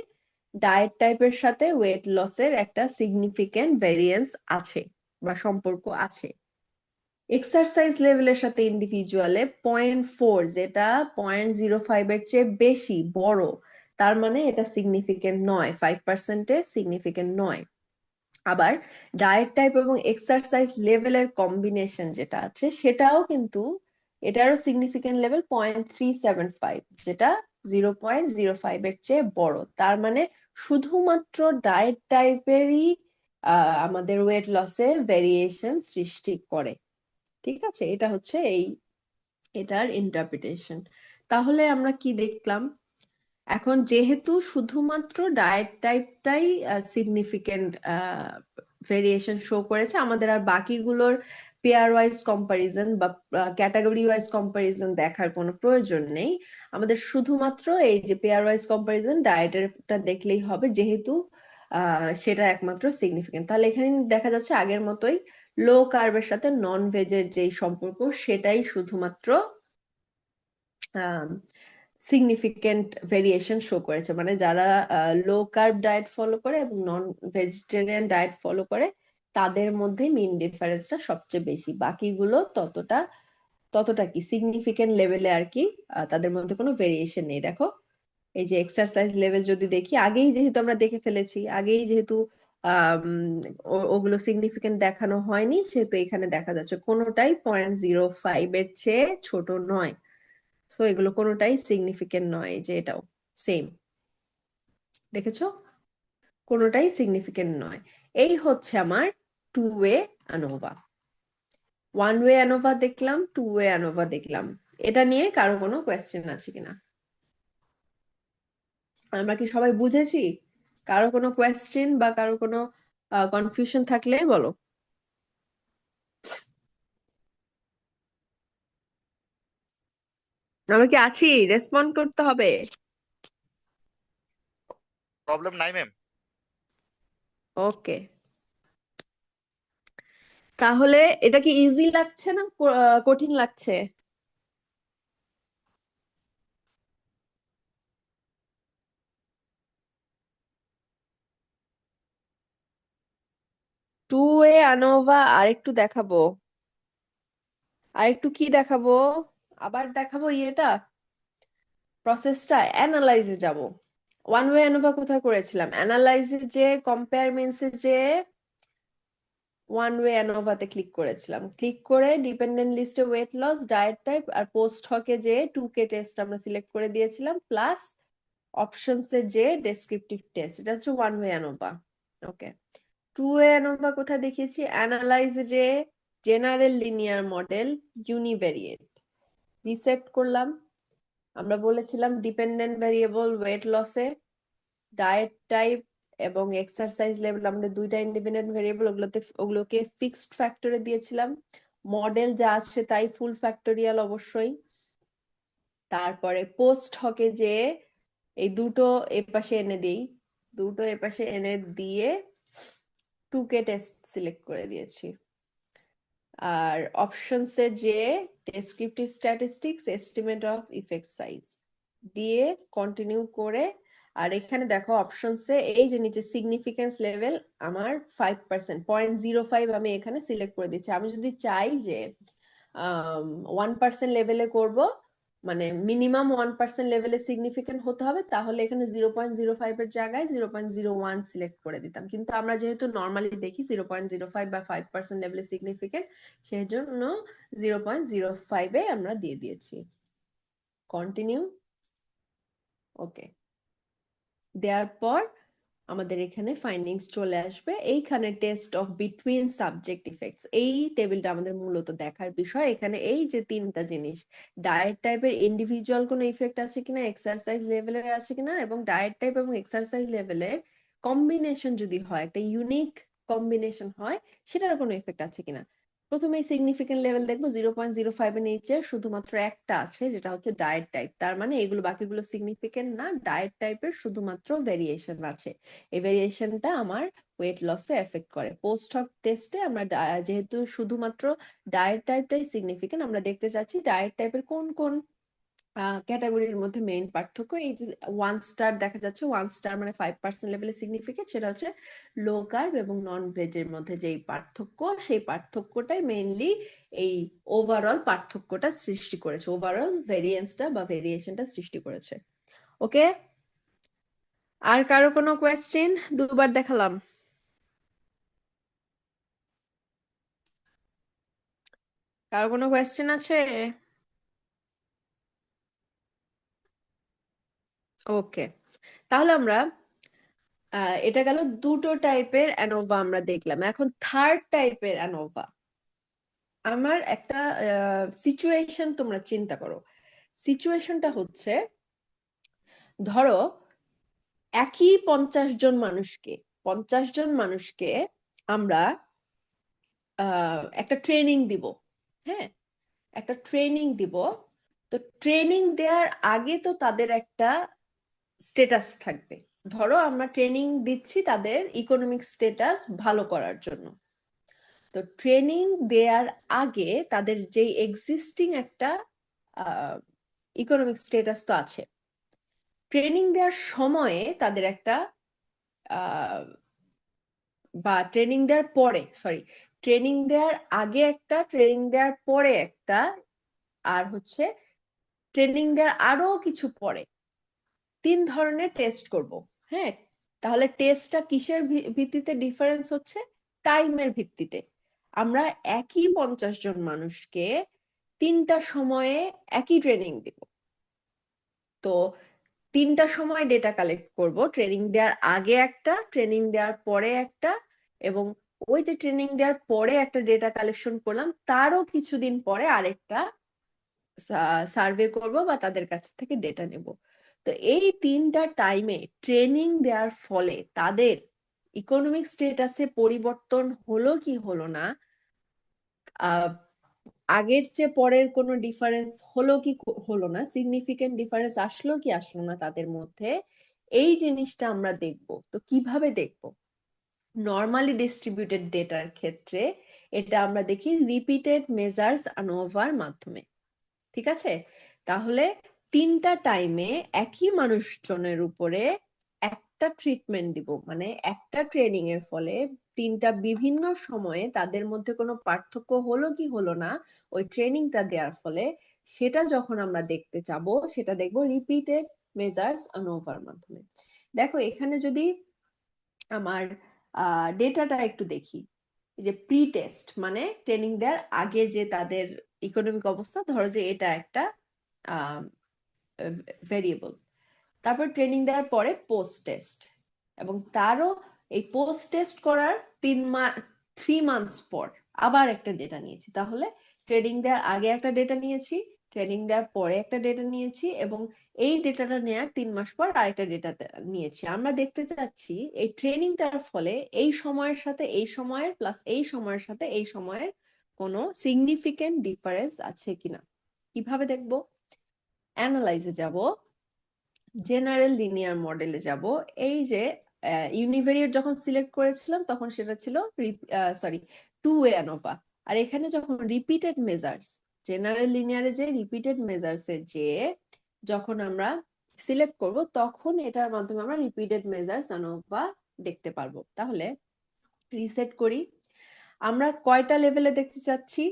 ডায়েট টাইপের সাথে ওয়েট লসের একটা সিগনিফিকেন্ট ভেরিয়েন্স আছে বা সম্পর্ক আছে। এক্সারসাইজ লেভেলের সাথে ইন্ডিভিজুয়ালে 0.4, যেটা 0.05 এর চেয়ে বেশি বড়, তার মানে এটা সিগনিফিকেন্ট নয়, 5%-এ সিগনিফিকেন্ট নয়। আবার ডায়েট টাইপ এবং এক্সারসাইজ লেভেলের কম্বিনেশন যেটা আছে সেটাও কিন্তু এটারও সিগনিফিকেন্ট লেভেল 0.375, যেটা 0.05 এর চেয়ে বড়। তার মানে শুধুমাত্র ডায়েট টাইপেরই আমাদের ওয়েট লসে ভেরিয়েশন সৃষ্টি করে। ঠিক আছে, এটা হচ্ছে এটার ইন্টারপ্রিটেশন। তাহলে আমরা কি দেখলাম? এখন যেহেতু শুধুমাত্র ডায়েট টাইপটাই সিগনিফিকেন্ট ভেরিয়েশন শো করেছে, আমাদের আর বাকিগুলোর পেয়ার ওয়াইজ কম্পারিজন বা ক্যাটাগরি ওয়াইজ কম্পারিজন দেখার কোনো প্রয়োজন নেই। আমাদের শুধুমাত্র এই যে পেয়ার ওয়াইজ কম্পারিজন ডায়েটেরটা দেখলেই হবে, যেহেতু সেটা একমাত্র সিগনিফিকেন্ট। তাহলে এখানে দেখা যাচ্ছে আগের মতোই লো কার্বের সাথে নন ভেজের যেই সম্পর্ক সেটাই শুধুমাত্র সিগনিফিকেন্ট ভেরিয়েশন শো করেছে। মানে যারা লো কার্ব ডায়েট ফলো করে এবং নন ভেজিটেরিয়ান ডায়েট ফলো করে তাদের মধ্যে মিন ডিফারেন্সটা সবচেয়ে বেশি। বাকিগুলো ততটা কি সিগনিফিকেন্ট লেভেলে আর কি তাদের মধ্যে কোনো ভেরিয়েশন নেই। দেখো, এই যে এক্সারসাইজ লেভেল যদি দেখি, আগেই যেহেতু আমরা দেখে ফেলেছি, আগেই যেহেতু আম, ওগুলো সিগনিফিকেন্ট দেখানো হয়নি, সেহেতু এখানে দেখা যাচ্ছে কোনোটাই 0.05 এর চেয়ে ছোট নয়। সো এগুলো কোনোটাই সিগনিফিকেন্ট নয়। এই যে এটাও সেম, দেখেছো, কোনোটাই সিগনিফিকেন্ট নয়। এই হচ্ছে আমার two way ANOVA. One way ANOVA দেখলাম, টু ওয়ে অ্যানোভা দেখলাম। এটা নিয়ে কারো কোনো কোয়েশ্চেন আছে কিনা? আমরা কি সবাই বুঝেছি? কারো কোনো কোয়েশ্চেন বা কারো কোনো কনফিউশন থাকলে বলো। আমরা কি আছি? রেসপন্ড করতে হবে। প্রবলেম নাই ম্যাম। ওকে, তাহলে এটা কি ইজি লাগছে না কঠিন লাগছে? টু ওয়ে অ্যানোভা আর একটু দেখাবো, আর একটু কি দেখাবো, আবার দেখাবো ইয়েটা, প্রসেসটা অ্যানালাইজে যাব। ওয়ান ওয়ে অ্যানোভা কোথায় করেছিলাম? অ্যানালাইজে যে কম্পেয়ার মিনসে যে ওয়ান ওয়ে অ্যানোভাতে ক্লিক করেছিলাম, ক্লিক করে ডিপেন্ডেন্ট লিস্টে ওয়েট লস, ডায়েট টাইপ আর পোস্ট হকে যে 2K টেস্ট আমরা সিলেক্ট করে দিয়েছিলাম, প্লাস অপশনসে যে ডেসক্রিপটিভ টেস্ট। এটা হচ্ছে ওয়ান ওয়ে অ্যানোভা। ওকে, টু ওয়ে অ্যানোভা কোথায় দেখিয়েছি? অ্যানালাইজে যে জেনারেল লিনিয়ার মডেল ইউনিভেরিয়েট রিসেট করলাম। আমরা বলেছিলাম ডিপেন্ডেন্ট ভ্যারিয়েবল ওয়েট লসে ডায়েট টাইপ এবং এক্সারসাইজ লেভেল আমাদের দুইটা ইন্ডিপেন্ডেন্ট ভ্যারিয়েবল, ওগুলোকে ফিক্সড ফ্যাক্টরে দিয়েছিলাম। মডেল যা আছে তাই ফুল ফ্যাক্টোরিয়াল অবশ্যই। তারপরে পোস্ট হকে যে এই দুটো এপাশে এনে দিই, দুটো এপাশে এনে দিয়ে 2K টেস্ট সিলেক্ট করে দিয়েছি। আর অপশনসে যে descriptive statistics, estimate of effect size দিয়ে কন্টিনিউ করে, আর এখানে দেখো অপশনসে এই যে নিচে সিগনিফিকেন্স লেভেল আমার 5%, 0.05 আমি এখানে সিলেক্ট করে দিচ্ছি। আমি যদি চাই যে 1% লেভেলে করব, মানে মিনিমাম 1% লেভেলে সিগনিফিকেন্ট হতে হবে, তাহলে এখানে 0.05 এর জায়গায় 0.01 সিলেক্ট করে দিতাম। কিন্তু আমরা যেহেতু নর্মালি দেখি 0.05 বা 5% লেভেলে সিগনিফিকেন্ট, সেই জন্য 0.05 এ আমরা দিয়ে দিয়েছি। কন্টিনিউ। ওকে, দেওয়ার পর আমাদের এখানে ফাইন্ডিংস চলে আসবে। এইখানে test of between subject effects, এই টেবিলটা আমাদের মূলত দেখার বিষয়। এখানে এই যে তিনটা জিনিস, ডায়েট টাইপের ইন্ডিভিজুয়াল কোনো ইফেক্ট আছে কিনা, এক্সারসাইজ লেভেলের আছে কিনা, এবং ডায়েট টাইপ এবং এক্সারসাইজ লেভেলের কম্বিনেশন যদি হয়, একটা ইউনিক কম্বিনেশন হয়, সেটার কোনো ইফেক্ট আছে কিনা। প্রথমে সিগনিফিকেন্ট লেভেল দেখবো, 0.05 এর নিচে শুধুমাত্র একটা আছে, যেটা হচ্ছে ডায়েট টাইপ। তার মানে এগুলো বাকিগুলো সিগনিফিকেন্ট না, ডায়েট টাইপের শুধুমাত্র ভেরিয়েশন আছে। এই ভেরিয়েশনটা আমার ওয়েট লসে এফেক্ট করে। পোস্ট হক টেস্টে আমরা যেহেতু শুধুমাত্র ডায়েট টাইপটাই সিগনিফিকেন্ট, আমরা দেখতে চাচ্ছি ডায়েট টাইপের কোন কোন ক্যাটাগরির মধ্যে মেইন পার্থক্য। এই যে 1 স্টার দেখা যাচ্ছে, 1 স্টার মানে 5% লেভেলে সিগনিফিকেন্ট, সেটা হচ্ছে লো কার্ব এবং নন ভেজের মধ্যে যেই পার্থক্য, সেই পার্থক্যটাই মেইনলি এই ওভারঅল পার্থক্যটা সৃষ্টি করেছে, ওভারঅল ভেরিয়েন্সটা বা ভেরিয়েশনটা সৃষ্টি করেছে। ওকে, আর কারো কোনো কোয়েশ্চেন? দুবার দেখালাম। কারো কোনো কোয়েশ্চেন আছে? ওকে, তাহলে আমরা এটা গেল দুটো টাইপের অ্যানোভা আমরা দেখলাম। এখন থার্ড টাইপের অ্যানোভা। আমার একটা সিচুয়েশন তোমরা চিন্তা করো। সিচুয়েশনটা হচ্ছে, ধরো একই 50 জন মানুষকে আমরা একটা ট্রেনিং দিব। হ্যাঁ, একটা ট্রেনিং দিব। তো ট্রেনিং দেওয়ার আগে তো তাদের একটা স্টেটাস থাকবে। ধরো আমরা ট্রেনিং দিচ্ছি তাদের ইকোনমিক স্টেটাস ভালো করার জন্য। তো ট্রেনিং দেওয়ার আগে তাদের যে এক্সিস্টিং একটা ইকোনমিক স্টেটাস তো আছে। ট্রেনিং দেওয়ার সময়ে তাদের একটা আহ, বা ট্রেনিং দেওয়ার পরে, সরি, ট্রেনিং দেওয়ার আগে একটা, ট্রেনিং দেওয়ার পরে একটা, আর হচ্ছে ট্রেনিং দেওয়ার আরো কিছু পরে 3 ধরনের টেস্ট করব। হ্যাঁ, তাহলে টেস্টটা কিসের ভিত্তিতে ডিফারেন্স হচ্ছে? টাইমের ভিত্তিতে। আমরা একই 50 জন মানুষকে 3টা সময়ে একই ট্রেনিং দিব। তো 3টা সময় ডেটা কালেক্ট করব, ট্রেনিং দেওয়ার আগে একটা, ট্রেনিং দেওয়ার পরে একটা, এবং ওই যে ট্রেনিং দেওয়ার পরে একটা ডেটা কালেকশন করলাম তারও কিছুদিন পরে আরেকটা সার্ভে করব বা তাদের কাছ থেকে ডেটা নেব। তো এই 3টা টাইমে ট্রেনিং দেওয়ার ফলে তাদের ইকোনমিক স্টেটাসে পরিবর্তন হলো কি হলো না, আহ, আগের চেয়ে পরের কোনো ডিফারেন্স হলো কি হলো না, সিগনিফিকেন্ট ডিফারেন্স আসলো কি আসলো না তাদের মধ্যে, এই জিনিসটা আমরা দেখব। তো কিভাবে দেখব? নর্মালি ডিস্ট্রিবিউটেড ডেটার ক্ষেত্রে এটা আমরা দেখি রিপিটেড মেজার্স আনোভার মাধ্যমে। ঠিক আছে, তাহলে 3টা টাইমে একই মানুষজনের উপরে একটা ট্রিটমেন্ট দিব, মানে একটা ট্রেনিং এর ফলে 3টা বিভিন্ন সময়ে তাদের মধ্যে কোনো পার্থক্য হলো কি হলো না ওই ট্রেনিংটা দেওয়ার ফলে, সেটা যখন আমরা দেখতে যাব সেটা দেখব রিপিটেড মেজার্স আনোভার মাধ্যমে। দেখো এখানে যদি আমার ডেটাটা একটু দেখি, এই যে প্রি টেস্ট মানে ট্রেনিং দেওয়ার আগে যে তাদের ইকোনমিক অবস্থা, ধরো যে এটা একটা ভেরিয়েবল। তারপর ট্রেনিং দেওয়ার পরে পোস্ট টেস্ট, এবং তারও এই পোস্ট টেস্ট করার 3 মান্থস পর আবার একটা ডেটা নিয়েছি। তাহলে ট্রেনিং দেওয়ার আগে একটা ডেটা নিয়েছি, ট্রেনিং দেওয়ার পরে একটা ডেটা নিয়েছি, এবং এই ডেটাটা নেওয়ার 3 মাস পর আরেকটা ডেটা নিয়েছি। আমরা দেখতে চাচ্ছি এই ট্রেনিংটার ফলে এই সময়ের সাথে এই সময়ের প্লাস এই সময়ের সাথে এই সময়ের কোনো সিগনিফিকেন্ট ডিফারেন্স আছে কিনা। কিভাবে দেখবো? অ্যানালাইজে যাব, জেনারেল লিনিয়ার মডেলে যাব। এই যে ইউনিভেরিয়েট যখন সিলেক্ট করেছিলাম তখন সেটা ছিল সরি 2 ওয়ে অ্যানোভা। আর এখানে যখন রিপিটেড মেজার্স, জেনারেল লিনিয়ারে যে রিপিটেড মেজার্সে যে যখন আমরা সিলেক্ট করব তখন এটার মাধ্যমে আমরা রিপিটেড মেজার্স অ্যানোভা দেখতে পারবো। তাহলে রিসেট করি। আমরা কয়টা লেভেলে দেখতে চাচ্ছি?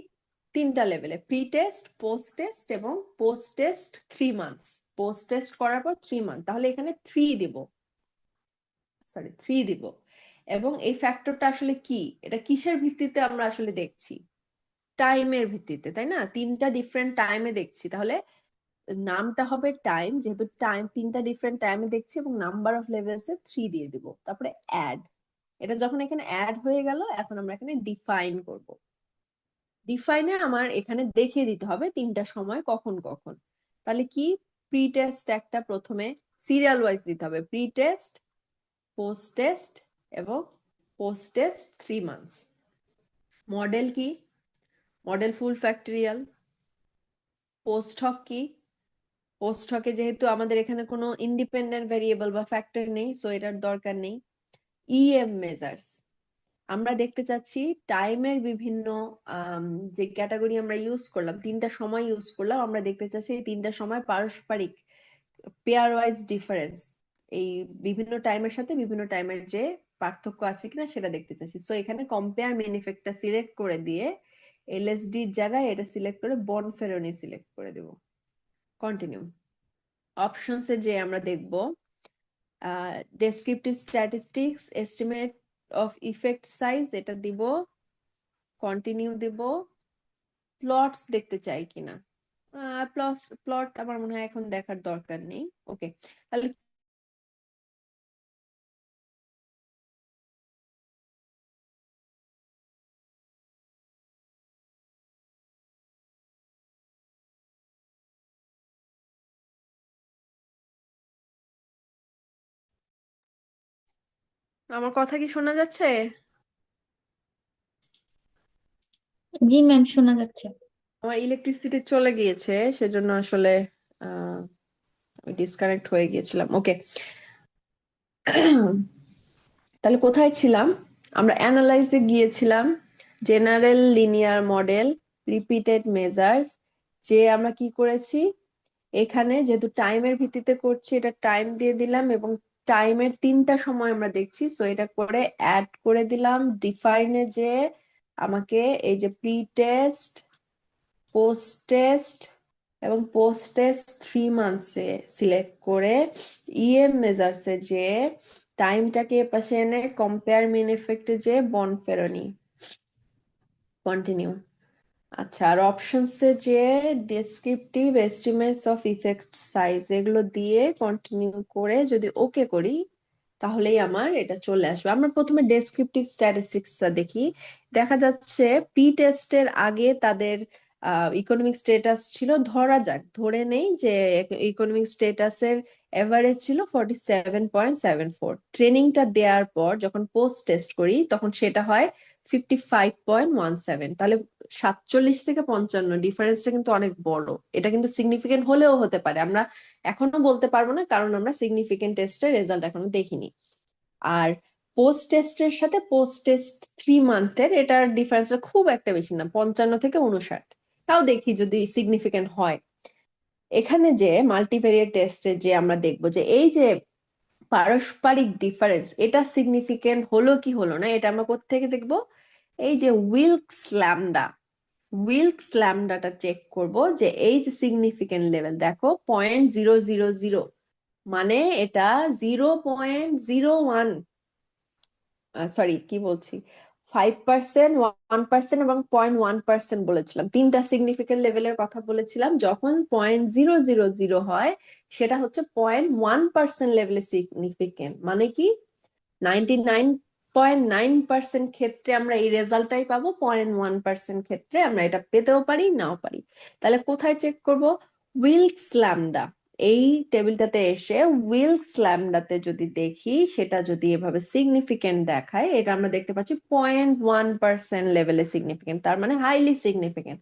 3টা লেভেলে, প্রি টেস্ট, পোস্ট টেস্ট এবং post test 3 months. Post test করার পর 3 মান্থ, তাহলে এখানে 3 দিব, সরি 3 দিব। এবং এই ফ্যাক্টরটা আসলে কি, এটা কিসের ভিত্তিতে আমরা আসলে দেখছি? টাইমের ভিত্তিতে, তাই না? 3টা ডিফারেন্ট টাইমে দেখছি, তাহলে নামটা হবে টাইম, যেহেতু টাইম 3টা ডিফারেন্ট টাইমে দেখছি, এবং নাম্বার অফ লেভেলসে 3 দিয়ে দিব। তারপরে অ্যাড, এটা যখন এখানে অ্যাড হয়ে গেল এখন আমরা এখানে ডিফাইন করব। ডিফাইনে আমার এখানে দেখিয়ে দিতে হবে 3টা সময় কখন কখন। তাহলে কি, প্রি টেস্ট একটা প্রথমে সিরিয়াল ওয়াইজ দিতে হবে, প্রি টেস্ট, পোস্ট টেস্ট এবং পোস্ট টেস্ট 3 মান্থস। মডেল কি? মডেল ফুল ফ্যাক্টরিয়াল। পোস্ট হক কি? পোস্ট হকে যেহেতু আমাদের এখানে কোনো ইন্ডিপেন্ডেন্ট ভেরিয়েবল বা ফ্যাক্টর নেই, সো এটার দরকার নেই। ইএম মেজার্স, আমরা দেখতে চাচ্ছি টাইমের বিভিন্ন যে ক্যাটাগরি আমরা ইউজ করলাম, 3টা সময় ইউজ করলাম, আমরা দেখতে চাচ্ছি এই 3টা সময় পারস্পরিক পেয়ার ওয়াইজ ডিফারেন্স, এই বিভিন্ন টাইমের সাথে বিভিন্ন টাইমের যে পার্থক্য আছে কিনা সেটা দেখতে চাচ্ছি। সো এখানে কম্পেয়ার মেন ইফেক্টটা সিলেক্ট করে দিয়ে এলএসডি এর জায়গায় এটা সিলেক্ট করে বনফেরনি সিলেক্ট করে দেব। কন্টিনিউ। অপশনসে যে আমরা দেখব descriptive statistics, estimate of effect size, এটা দিব, কন্টিনিউ দেব। প্লটস দেখতে চাই কিনা। প্লট আমার মনে হয় এখন দেখার দরকার নেই। ওকে, তাহলে আমার কথা কি শোনা যাচ্ছে? জি ম্যাম, শোনা যাচ্ছে। আমার ইলেকট্রিসিটি চলে গিয়েছে, সেজন্য আসলে আহ ডিসকানেক্ট হয়ে গিয়েছিলাম। ওকে, তাহলে কোথায় ছিলাম? আমরা অ্যানালাইজে গিয়েছিলাম, general linear model, repeated measures. যে আমরা কি করেছি, এখানে যেহেতু টাইমের ভিত্তিতে করছি, এটা টাইম দিয়ে দিলাম এবং টাইমের 3টা সময় আমরা দেখছি, সো এটা করে অ্যাড করে দিলাম ডিফাইনে। যে আমাকে এই যে প্রি টেস্ট, পোস্ট টেস্ট এবং পোস্ট টেস্ট 3 মান্থসে সিলেক্ট করে ইএম মেজার্সে যে টাইমটাকে এপাশে এনে কম্পেয়ার মিন এফেক্টে যে বন্ড ফেরনি কন্টিনিউ। আচ্ছা, আর অপশনসে যে descriptive estimates of effect size, এগুলো দিয়ে কন্টিনিউ করে যদি ওকে করি, তাহলেই আমার এটা চলে আসবে। আমরা প্রথমে ডেসক্রিপটিভ স্ট্যাটিস্টিক্সটা দেখি। দেখা যাচ্ছে প্রি টেস্টের আগে তাদের ইকোনমিক স্টেটাস ছিল, ধরে নেই যে ইকোনমিক স্টেটাসের এভারেজ ছিল 47.74। ট্রেনিংটা দেওয়ার পর যখন পোস্ট টেস্ট করি তখন সেটা হয় 55.17। তাহলে 47 থেকে 55 ডিফারেন্সটা কিন্তু অনেক বড়। এটা কিন্তু সিগনিফিকেন্ট হলেও হতে পারে, আমরা এখনো বলতে পারবো না, কারণ আমরা সিগনিফিকেন্ট টেস্টের রেজাল্ট এখনো দেখিনি। আর পোস্ট টেস্টের সাথে পোস্ট টেস্ট 3 মান্থের এটার ডিফারেন্সটা খুব একটা বেশি না, 55 থেকে 59। তাও দেখি যদি সিগনিফিকেন্ট হয়। এখানে যে মাল্টিভেরিয়েট টেস্টে যে আমরা দেখবো যে এই যে পারস্পরিক ডিফারেন্স, এটা সিগনিফিকেন্ট হলো কি হলো না, এটা আমরা কোত্থেকে দেখবো? এই যে উইলকস ল্যামডাটা চেক করব, যে এই যে সিগনিফিকেন্ট লেভেল দেখো 0.000, মানে এটা 0.01, সরি কি বলছি, 5%, 1% এবং 0.1% বলেছিলাম। 3টা সিগনিফিকেন্ট লেভেলের কথা বলেছিলাম। যখন 0.000 হয়, সেটা হচ্ছে 0.1% লেভেলে সিগনিফিকেন্ট। মানে কি, 99.9% ক্ষেত্রে আমরা এই রেজাল্টটাই পাবো, 0.1% ক্ষেত্রে আমরা এটা পেতেও পারি, নাও পারি। তাহলে কোথায় চেক করব? Wilkes lambda. এই টেবিলটাতে এসে উইলকস ল্যামডাতে যদি দেখি, সেটা যদি এভাবে সিগনিফিকেন্ট দেখায়, এটা আমরা দেখতে পাচ্ছি 0.1% লেভেলে সিগনিফিকেন্ট, তার মানে হাইলি সিগনিফিকেন্ট।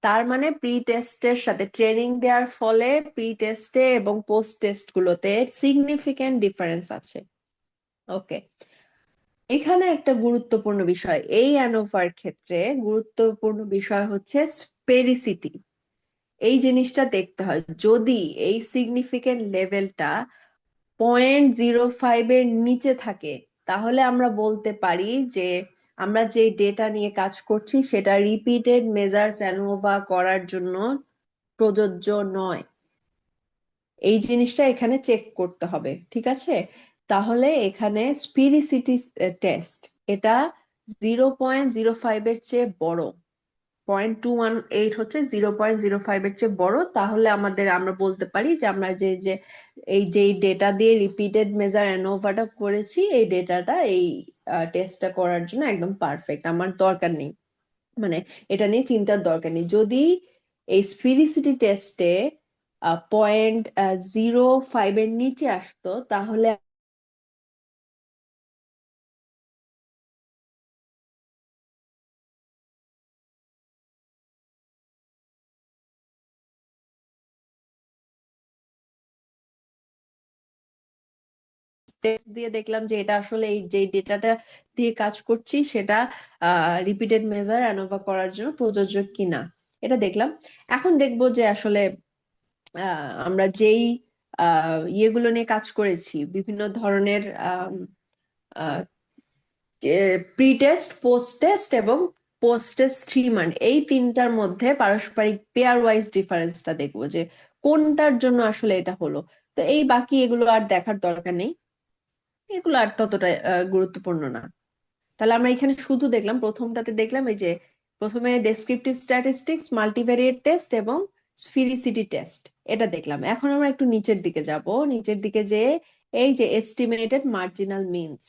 তার মানে প্রি টেস্টের সাথে ট্রেনিং দেওয়ার ফলে প্রি টেস্টে এবং পোস্ট টেস্ট গুলোতে সিগনিফিকেন্ট ডিফারেন্স আছে। ওকে, এখানে একটা গুরুত্বপূর্ণ বিষয়, এই অ্যানোভার ক্ষেত্রে গুরুত্বপূর্ণ বিষয় হচ্ছে স্পেরিসিটি। এই জিনিসটা দেখতে হয়, যদি এই সিগনিফিকেন্ট লেভেলটা 0.05-এর নিচে থাকে, তাহলে আমরা বলতে পারি যে আমরা যে ডেটা নিয়ে কাজ করছি সেটা রিপিটেড মেজার্স অ্যানোভা করার জন্য প্রযোজ্য নয়। এই জিনিসটা এখানে চেক করতে হবে, ঠিক আছে? তাহলে এখানে স্পিরিসিটি টেস্ট, এটা 0.05-এর চেয়ে বড়, 0.218 হচ্ছে 0.05-এর চেয়ে বড়, তাহলে আমরা বলতে পারি যে আমরা যে এই যে ডেটা দিয়ে রিপিটেড মেজার অ্যানোভাটা করেছি, এই ডেটাটা এই টেস্টটা করার জন্য একদম পারফেক্ট, আমার দরকার নেই, মানে এটা নিয়ে চিন্তার দরকার নেই। যদি এই স্পিরিসিটি টেস্টে 0.05-এর নিচে আসতো, তাহলে টেস্ট দিয়ে দেখলাম যে এটা আসলে এই যে ডেটাটা দিয়ে কাজ করছি সেটা রিপিটেড মেজার অ্যানোভা করার জন্য প্রযোজ্য কিনা, এটা দেখলাম। এখন দেখবো যে আসলে আমরা যেই ইয়েগুলো নিয়ে কাজ করেছি, বিভিন্ন ধরনের প্রি টেস্ট, পোস্ট টেস্ট এবং পোস্ট টেস্ট 3 মান্থ, এই 3টার মধ্যে পারস্পরিক পেয়ার ওয়াইজ ডিফারেন্সটা দেখবো যে কোনটার জন্য আসলে এটা হলো। তো এই বাকি এগুলো আর দেখার দরকার নেই, এগুলো আর ততটা গুরুত্বপূর্ণ না। তাহলে আমরা এখানে শুধু দেখলাম, প্রথমটাতে দেখলাম এই যে প্রথমে ডেসক্রিপটিভ স্ট্যাটিস্টিক্স, মাল্টিভ্যারিয়েট টেস্ট এবং স্ফিরিসিটি টেস্ট, এটা দেখলাম। এখন আমরা একটু নিচের দিকে যাব। নিচের দিকে যে এই যে estimated marginal means,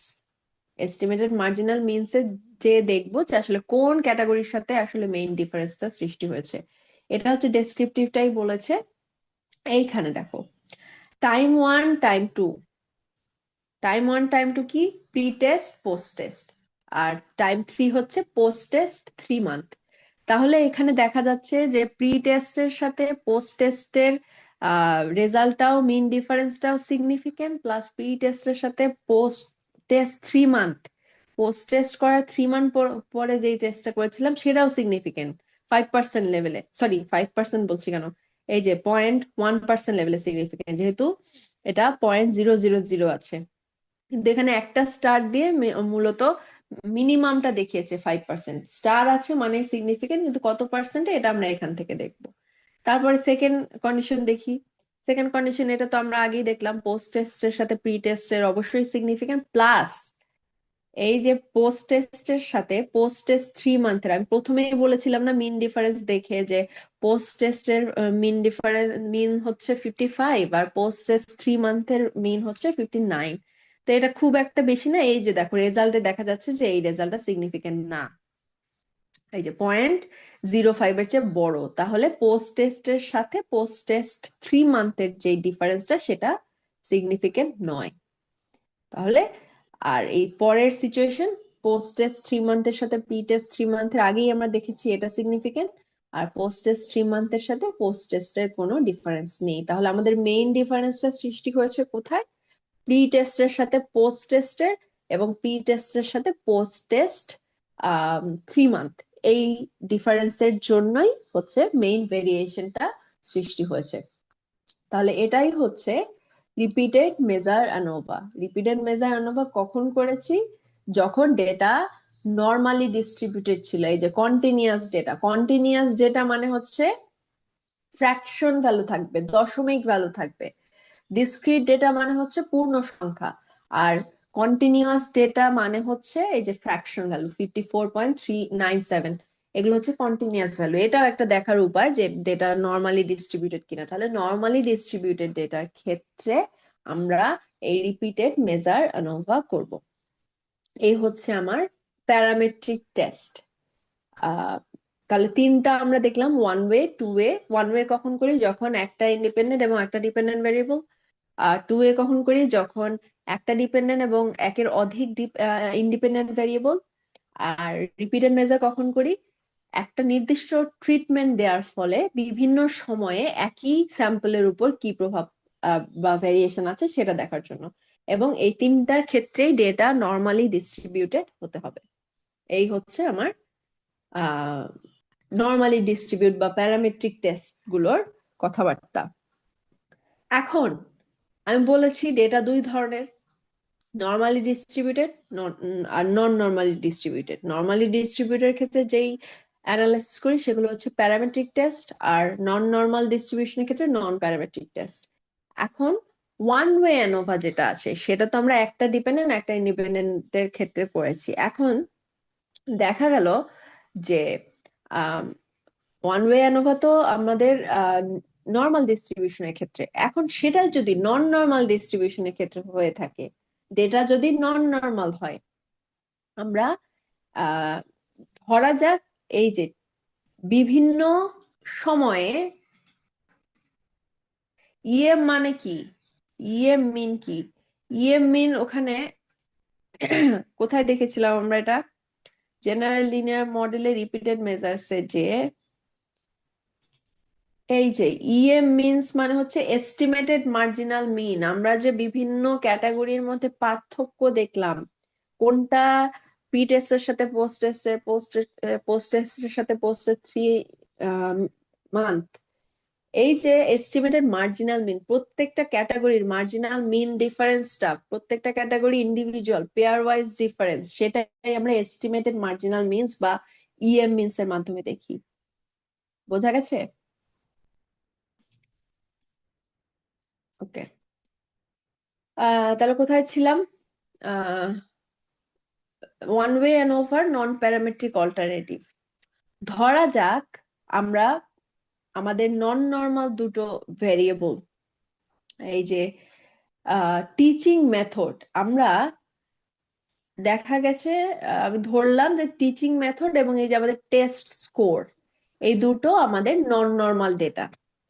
estimated marginal মিনসে যে দেখবো যে আসলে কোন ক্যাটাগরির সাথে আসলে মেইন ডিফারেন্সটা সৃষ্টি হয়েছে। এটা হচ্ছে ডেসক্রিপটিভটাই বলেছে। এইখানে দেখো টাইম 1 টাইম 2, টাইম 1 টাইম 2 কি প্রি টেস্ট পোস্ট টেস্ট, আর টাইম 3 হচ্ছে পোস্ট টেস্ট 3 মান্থ। তাহলে এখানে দেখা যাচ্ছে যে প্রি টেস্টের সাথে পোস্ট টেস্টের রেজাল্টটাও মিন ডিফারেন্সটাও সিগনিফিকেন্ট, প্লাস প্রি টেস্টের সাথে post test 3 month, post test করার 3 মান্থ পরে যেই টেস্টটা করেছিলাম সেটাও সিগনিফিকেন্ট 5% লেভেলে, সরি 5% বলছি কেন, এই যে 0.1% লেভেলে সিগনিফিকেন্ট, যেহেতু এটা 0.000 আছে। কিন্তু এখানে একটা স্টার দিয়ে মূলত মিনিমামটা দেখিয়েছে 5%, স্টার আছে মানে সিগনিফিকেন্ট, কিন্তু কত পার্সেন্টে এটা আমরা এখান থেকে দেখব। তারপরে সেকেন্ড কন্ডিশন দেখি। সেকেন্ড কন্ডিশন, এটা তো আমরা আগেই দেখলাম, পোস্ট টেস্টের সাথে প্রি টেস্টের অবশ্যই সিগনিফিকেন্ট, প্লাস এই যে পোস্ট টেস্টের সাথে পোস্ট টেস্ট 3 মান্থের, আমি প্রথমেই বলেছিলাম না মিন ডিফারেন্স দেখে যে পোস্ট টেস্টের মিন হচ্ছে 55 আর পোস্ট টেস্ট 3 মান্থের মিন হচ্ছে 59। তো এটা খুব একটা বেশি না। এই যে দেখো রেজাল্টে দেখা যাচ্ছে যে এই রেজাল্টটা সিগনিফিকেন্ট না, এই যে 0.05 এর চেয়ে বড়, তাহলে পোস্ট টেস্টের সাথে পোস্ট টেস্ট 3 মান্থের যে ডিফারেন্সটা সেটা সিগনিফিকেন্ট নয়। তাহলে আর এই পরের সিচুয়েশন, পোস্ট টেস্ট 3 মান্থের সাথে প্রি টেস্ট 3 মান্থের আগেই আমরা দেখেছি এটা সিগনিফিকেন্ট, আর পোস্ট টেস্ট 3 মান্থের সাথে পোস্ট টেস্টের কোনো ডিফারেন্স নেই। তাহলে আমাদের মেইন ডিফারেন্সটা সৃষ্টি হয়েছে কোথায়? প্রি টেস্টের সাথে পোস্ট টেস্টের, এবং প্রি টেস্টের সাথে পোস্ট টেস্ট 3 মান্থ, এই ডিফারেন্সের জন্যই হচ্ছে মেইন ভেরিয়েশনটা সৃষ্টি হয়েছে। তাহলে এটাই হচ্ছে repeated measure ANOVA. Repeated measure ANOVA কখন করেছি? যখন ডেটা নর্মালি ডিস্ট্রিবিউটেড ছিল। এই যে কন্টিনিউয়াস ডেটা, কন্টিনিউয়াস ডেটা মানে হচ্ছে ফ্র্যাকশন ভ্যালু থাকবে, দশমিক ভ্যালু থাকবে। ডিসক্রিট ডেটা মানে হচ্ছে পূর্ণ সংখ্যা, আর কন্টিনিউয়াস ডেটা মানে হচ্ছে এই যে ফ্র্যাকশন ভ্যালু 54.397, এগুলো হচ্ছে কন্টিনিউয়াস ভ্যালু। এটাও একটা দেখার উপায় যে ডেটা নর্মালি ডিস্ট্রিবিউটেড কিনা। তাহলে নর্মালি ডিস্ট্রিবিউটেড ডেটার ক্ষেত্রে আমরা এই রিপিটেড মেজার অ্যানোভা করব। এই হচ্ছে আমার প্যারামেট্রিক টেস্ট। তাহলে তিনটা আমরা দেখলাম, one way, two way. One way কখন করি? যখন একটা ইন্ডিপেন্ডেন্ট এবং একটা ডিপেন্ডেন্ট ভেরিয়েবল। আর টু ওয়ে কখন করি? যখন একটা ডিপেন্ডেন্ট এবং একের অধিক ইন্ডিপেন্ডেন্ট ভেরিয়েবল। আর রিপিটেড মেজার কখন করি? একটা নির্দিষ্ট ট্রিটমেন্ট দেওয়ার ফলে বিভিন্ন সময়ে একই স্যাম্পলের উপর কি প্রভাব বা ভেরিয়েশন আছে সেটা দেখার জন্য। এবং এই তিনটার ক্ষেত্রেই ডেটা নর্মালি ডিস্ট্রিবিউটেড হতে হবে। এই হচ্ছে আমার নর্মালি ডিস্ট্রিবিউট বা প্যারামেট্রিক টেস্ট গুলোর কথাবার্তা। এখন আমি বলেছি ডেটা দুই ধরনের, নর্মালি ডিস্ট্রিবিউটেড আর নন নর্মালি ডিস্ট্রিবিউটেড। নর্মালি ডিস্ট্রিবিউটেড ক্ষেত্রে যেই অ্যানালাইসিস করি সেগুলো হচ্ছে প্যারামেট্রিক টেস্ট, আর নন নর্মাল ডিস্ট্রিবিউশনের ক্ষেত্রে নন প্যারামেট্রিক টেস্ট। এখন ওয়ান ওয়ে অ্যানোভা যেটা আছে সেটা তো আমরা একটা ডিপেন্ডেন্ট একটা ইন্ডিপেন্ডেন্টের ক্ষেত্রে করেছি। এখন দেখা গেল যে ওয়ান ওয়ে অ্যানোভা তো আমাদের নর্মাল ডিস্ট্রিবিউশনের ক্ষেত্রে। এখন সেটা যদি নন নর্মাল ডিস্ট্রিবিউশনের ক্ষেত্রে হয়ে থাকে, ডেটা যদি নন নর্মাল হয়, আমরা আহ ধরা যাক এই যে বিভিন্ন সময়ে ইএম মানে কি, ইএম মিন কি? ইএম মিন ওখানে কোথায় দেখেছিলাম আমরা এটা? জেনারেল লিনিয়ার মডেলে রিপিটেড মেজার্স এ যে এই যে ইএম মিনস মানে হচ্ছে এস্টিমেটেড মার্জিনাল মিন। আমরা যে বিভিন্ন ক্যাটাগরির মধ্যে পার্থক্য দেখলাম, কোনটা প্রি টেস্টের সাথে পোস্ট টেস্টের, পোস্ট টেস্টের সাথে পোস্টের 3 মান্থ, এই যে এস্টিমেটেড মার্জিনাল মিন, প্রত্যেকটা ক্যাটাগরির মার্জিনাল মিন ডিফারেন্সটা, প্রত্যেকটা category individual pair wise difference, সেটাই আমরা এস্টিমেটেড মার্জিনাল মিনস বা ইএম মিনস এর মাধ্যমে দেখি। বোঝা গেছে? ওকে, তাহলে কোথায় ছিলাম? ওয়ান ওয়ে অ্যানোভার নন প্যারামেট্রিক অল্টারনেটিভ। ধরা যাক আমরা আমাদের নন নর্মাল দুটো ভেরিয়েবল, এই যে টিচিং মেথড, আমরা দেখা গেছে আমি ধরলাম যে টিচিং মেথড এবং এই যে আমাদের টেস্ট স্কোর, এই দুটো আমাদের নন নর্মাল ডেটা।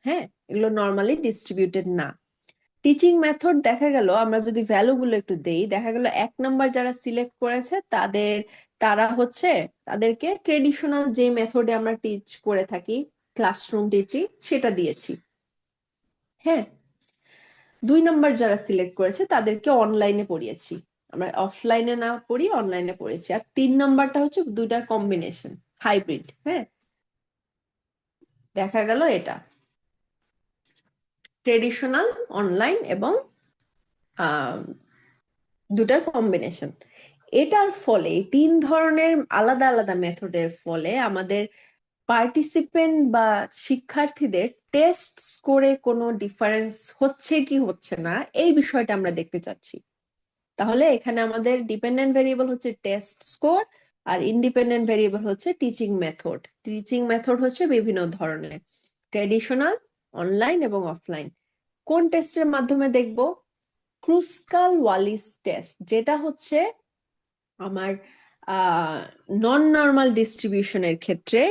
হ্যাঁ, এগুলো নর্মালি ডিস্ট্রিবিউটেড না। টিচিং মেথড দেখা গেল আমরা যদি ভ্যালু গুলো একটু দেই, দেখা গেল 1 নাম্বার যারা সিলেক্ট করেছে তারা হচ্ছে তাদেরকে ট্রেডিশনাল যে মেথডে আমরা টিচ করে থাকি, ক্লাসরুম টিচিং, সেটা দিয়েছি। হ্যাঁ, 2 নাম্বার যারা সিলেক্ট করেছে তাদেরকে অনলাইনে পড়িয়েছি, আমরা অফলাইনে না পড়ি অনলাইনে পড়েছি। আর 3 নাম্বারটা হচ্ছে দুইটার কম্বিনেশন, হাইব্রিড। হ্যাঁ, দেখা গেল এটা ট্রেডিশনাল, অনলাইন এবং দুটার কম্বিনেশন। এটার ফলে 3 ধরনের আলাদা আলাদা মেথডের ফলে আমাদের পার্টিসিপেন্ট বা শিক্ষার্থীদের টেস্ট স্কোরে কোনো ডিফারেন্স হচ্ছে কি হচ্ছে না, এই বিষয়টা আমরা দেখতে চাচ্ছি। তাহলে এখানে আমাদের ডিপেন্ডেন্ট ভেরিয়েবল হচ্ছে টেস্ট স্কোর, আর ইন্ডিপেন্ডেন্ট ভেরিয়েবল হচ্ছে টিচিং মেথড। টিচিং মেথড হচ্ছে বিভিন্ন ধরনের, ট্রেডিশনাল, অনলাইন এবং অফলাইন। কোন টেস্টের মাধ্যমে দেখব? ক্রুস্কাল ওয়ালিস টেস্ট, যেটা হচ্ছে আমার নন নর্মাল ডিস্ট্রিবিউশনের ক্ষেত্রে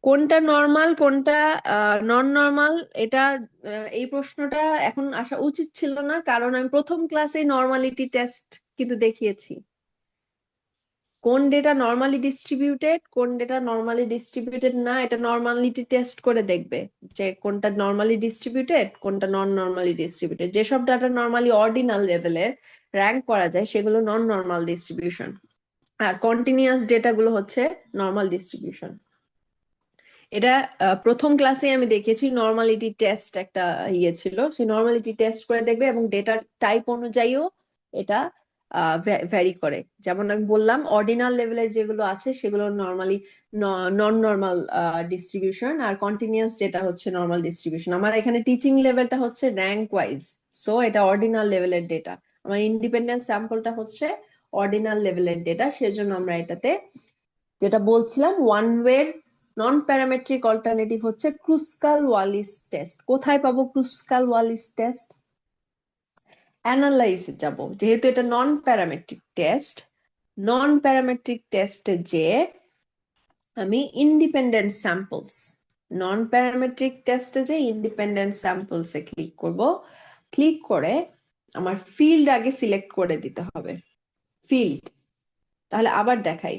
কোনটা নর্মাল কোনটা নন নর্মাল, এটা এই প্রশ্নটা এখন আসা উচিত ছিল না, কারণ আমি প্রথম ক্লাসে নর্মালিটি টেস্ট কিন্তু দেখিয়েছি। কোন ডেটা নর্মালি ডিস্ট্রিবিউটেড, কোন ডেটা নর্মালি ডিস্ট্রিবিউটেড না, এটা নর্মালিটি টেস্ট করে দেখবে যে কোনটা নর্মালি ডিস্ট্রিবিউটেড, কোনটা নন নর্মালি ডিস্ট্রিবিউটেড। যেসব ডাটা নর্মালি অর্ডিনাল লেভেলের র্যাঙ্ক করা যায় সেগুলো নন নর্মাল ডিস্ট্রিবিউশন, আর কন্টিনিউয়াস ডেটা গুলো হচ্ছে নর্মাল ডিস্ট্রিবিউশন। এটা প্রথম ক্লাসে আমি দেখেছি, নর্মালিটি টেস্ট একটা ছিল, সেই নর্মালিটি টেস্ট করে দেখবে এবং ডেটার টাইপ অনুযায়ীও এটা ভ্যারি করে। যেমন আমি বললাম, অর্ডিনাল লেভেলের যেগুলো আছে সেগুলো নর্মালি নন নর্মাল ডিস্ট্রিবিউশন, আর কন্টিনিউয়াস ডেটা হচ্ছে নর্মাল ডিস্ট্রিবিউশন। আমার এখানে টিচিং লেভেলটা হচ্ছে র্যাঙ্ক ওয়াইজ, সো এটা অর্ডিনাল লেভেলের ডেটা। আমার ইন্ডিপেন্ডেন্ট স্যাম্পলটা হচ্ছে অর্ডিনাল লেভেলের ডেটা, সেজন্য আমরা এটাতে যেটা বলছিলাম ওয়ান ওয়ে নন প্যারামেট্রিক অল্টারনেটিভ হচ্ছে ক্রুস্কাল ওয়ালিস টেস্ট। কোথায় পাবো ক্রুস্কাল ওয়ালিস টেস্ট? অ্যানালাইসে যাব, যেহেতু এটা নন প্যারামেট্রিক টেস্ট। নন প্যারামেট্রিক টেস্টে যে আমি ইন্ডিপেন্ডেন্ট স্যাম্পলস, নন প্যারামেট্রিক টেস্টে যে ইন্ডিপেন্ডেন্ট স্যাম্পলসে ক্লিক করব। ক্লিক করে আমার ফিল্ড আগে সিলেক্ট করে দিতে হবে, ফিল্ড। তাহলে আবার দেখাই,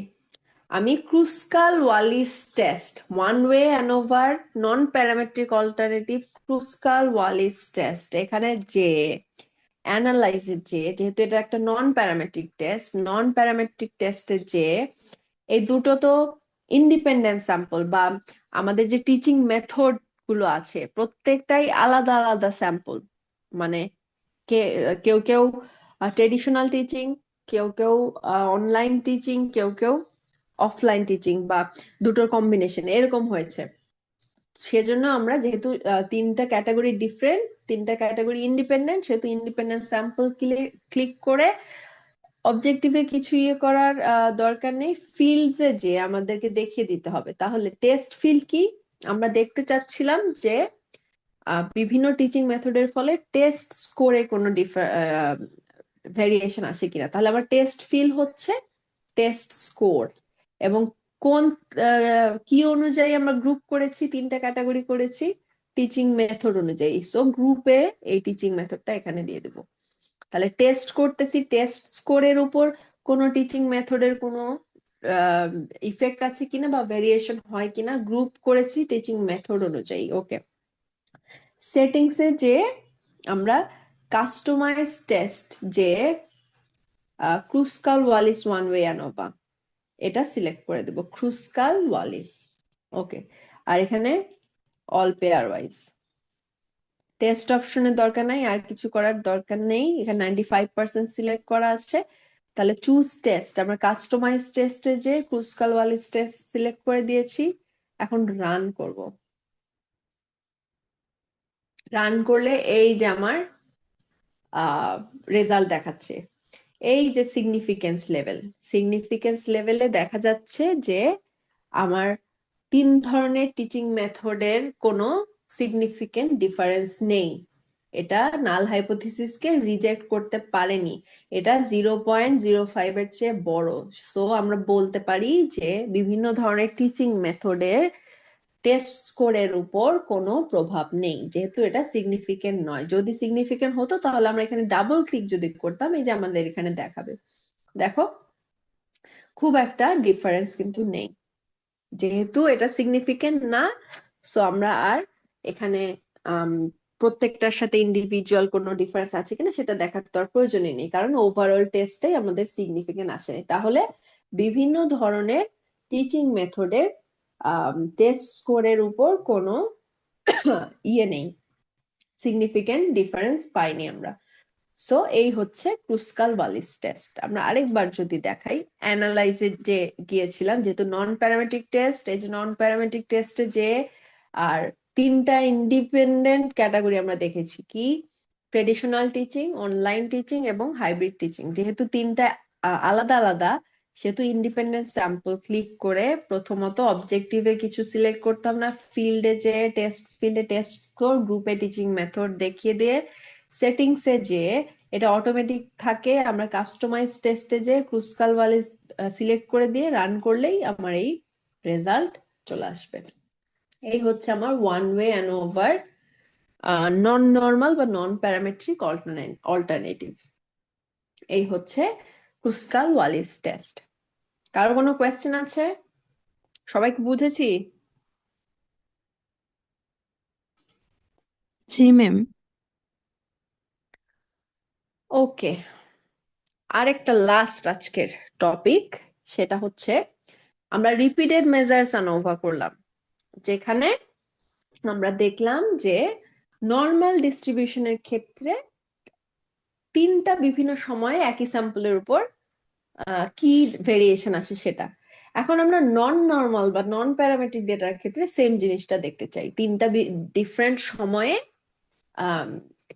আমি Kruskal Wallis test, one way অ্যানোভার non parametric alternative Kruskal Wallis test, এখানে যে অ্যানালাইজের যেহেতু এটা একটা non parametric test, non parametric টেস্টে যে এই দুটো তো ইন্ডিপেন্ডেন্ট স্যাম্পল, বা আমাদের যে টিচিং মেথড গুলো আছে প্রত্যেকটাই আলাদা আলাদা স্যাম্পল। মানে কেউ কেউ ট্রেডিশনাল টিচিং, কেউ কেউ অনলাইন টিচিং, কেউ কেউ অফলাইন টিচিং, বা দুটোর কম্বিনেশন এরকম হয়েছে। সেজন্য আমরা যেহেতু 3টা ক্যাটাগরি ডিফারেন্ট, 3টা ক্যাটাগরি ইন্ডিপেন্ডেন্ট, সেহেতু ইন্ডিপেন্ডেন্ট স্যাম্পল ক্লিক করে অবজেক্টিভে কিছু করার দরকার নেই, ফিল্ডসে যে আমাদেরকে দেখিয়ে দিতে হবে। তাহলে টেস্ট ফিল্ড কি? আমরা দেখতে চাচ্ছিলাম যে বিভিন্ন টিচিং মেথডের ফলে টেস্ট স্কোরে কোনো ভেরিয়েশন আসে কিনা। তাহলে আমার টেস্ট ফিল্ড হচ্ছে টেস্ট স্কোর, এবং কোন কি অনুযায়ী আমরা গ্রুপ করেছি, 3টা ক্যাটাগরি করেছি টিচিং মেথড অনুযায়ী। সো গ্রুপে এই টিচিং মেথডটা এখানে দিয়ে দেবো। তাহলে টেস্ট করতেছি টেস্ট স্কোরের উপর কোনো টিচিং মেথডের কোনো ইফেক্ট আছে কিনা বা ভেরিয়েশন হয় কিনা, গ্রুপ করেছি টিচিং মেথড অনুযায়ী। ওকে, সেটিংসে যে আমরা কাস্টমাইজ টেস্ট যে ক্রুস্কাল ওয়ালিস ওয়ান ওয়ে অ্যানোভা, এটা সিলেক্ট করে দেব, ক্রুস্কাল ওয়ালিস। ওকে, আর এখানে অল পেয়ার ওয়াইজ টেস্ট অপশনের দরকার নাই, আর কিছু করার দরকার নেই, এখানে 95% সিলেক্ট করা আছে। তাহলে চুজ টেস্ট, আমরা কাস্টমাইজ টেস্টে যে ক্রুস্কাল ওয়ালিস টেস্ট সিলেক্ট করে দিয়েছি। এখন রান করব। রান করলে এই যে আমার রেজাল্ট দেখাচ্ছে, এই যে সিগনিফিকেন্স লেভেলে দেখা যাচ্ছে যে আমার 3 ধরনের টিচিং মেথডের কোনো সিগনিফিকেন্ট ডিফারেন্স নেই। এটা নাল হাইপোথিসিসকে রিজেক্ট করতে পারেনি। এটা 0.05-এর চেয়ে বড়। সো আমরা বলতে পারি যে বিভিন্ন ধরনের টিচিং মেথডের টেস্ট স্কোরের উপর কোনো প্রভাব নেই, যেহেতু এটা সিগনিফিকেন্ট নয়। যদি সিগনিফিকেন্ট হতো তাহলে আমরা এখানে ডাবল ক্লিক যদি করতাম, এই যে আমাদের এখানে দেখাবে, দেখো খুব একটা ডিফারেন্স কিন্তু নেই। যেহেতু এটা সিগনিফিকেন্ট না, সো আমরা আর এখানে আম, প্রত্যেকটার সাথে ইন্ডিভিজুয়াল কোনো ডিফারেন্স আছে কিনা সেটা দেখার তো আর প্রয়োজনই নেই, কারণ ওভারঅল টেস্টটাই আমাদের সিগনিফিকেন্ট আসেনি। তাহলে বিভিন্ন ধরনের টিচিং মেথডের টেস্ট স্কোরের উপর কোনো ইয়ে নেই, সিগনিফিকেন্ট ডিফারেন্স পাইনি আমরা। সো এই হচ্ছে ক্রুস্কাল ওয়ালিস টেস্ট। আমরা আরেকবার যদি দেখাই, অ্যানালাইজে যে গিয়েছিলাম, যেহেতু নন প্যারামেট্রিক টেস্ট, এই যে নন প্যারামেট্রিক টেস্টে যে আর 3টা ইন্ডিপেন্ডেন্ট ক্যাটাগরি আমরা দেখেছি, কি ট্রেডিশনাল টিচিং, অনলাইন টিচিং এবং হাইব্রিড টিচিং। যেহেতু 3টা আলাদা আলাদা, সেহেতু ইন্ডিপেন্ডেন্ট স্যাম্পল ক্লিক করে প্রথমত অবজেক্টিভে কিছু সিলেক্ট করতাম না, ফিল্ডে যে ফিল্ডে টেস্ট স্কোর, গ্রুপে টিচিং মেথড দেখিয়ে দিয়ে সেটিংসে যে এটা অটোমেটিক থাকে, আমরা কাস্টমাইজ টেস্টে যে ক্রুস্কাল ওয়ালিস সিলেক্ট করে দিয়ে রান করলেই আমার এই রেজাল্ট চলে আসবে। এই হচ্ছে আমার ওয়ান ওয়ে অ্যানোভার নন নর্মাল বা নন প্যারামেট্রিক অল্টারনেটিভ। এই হচ্ছে ক্রুস্কাল ওয়ালিস টেস্ট। কারো কোনো কোয়েশ্চেন আছে? সবাই কি বুঝেছি? জি ম্যাম। ওকে, আরেকটা লাস্ট আজকের টপিক, সেটা হচ্ছে আমরা রিপিটেড মেজার্স আনোভা করলাম, যেখানে আমরা দেখলাম যে নর্মাল ডিস্ট্রিবিউশনের ক্ষেত্রে 3টা বিভিন্ন সময়ে একই স্যাম্পলের উপর কি ভেরিয়েশন আসে সেটা। এখন আমরা নন নর্মাল বা নন প্যারামেট্রিক ডেটার ক্ষেত্রে সেম জিনিসটা দেখতে চাই, 3টা ডিফারেন্ট সময়ে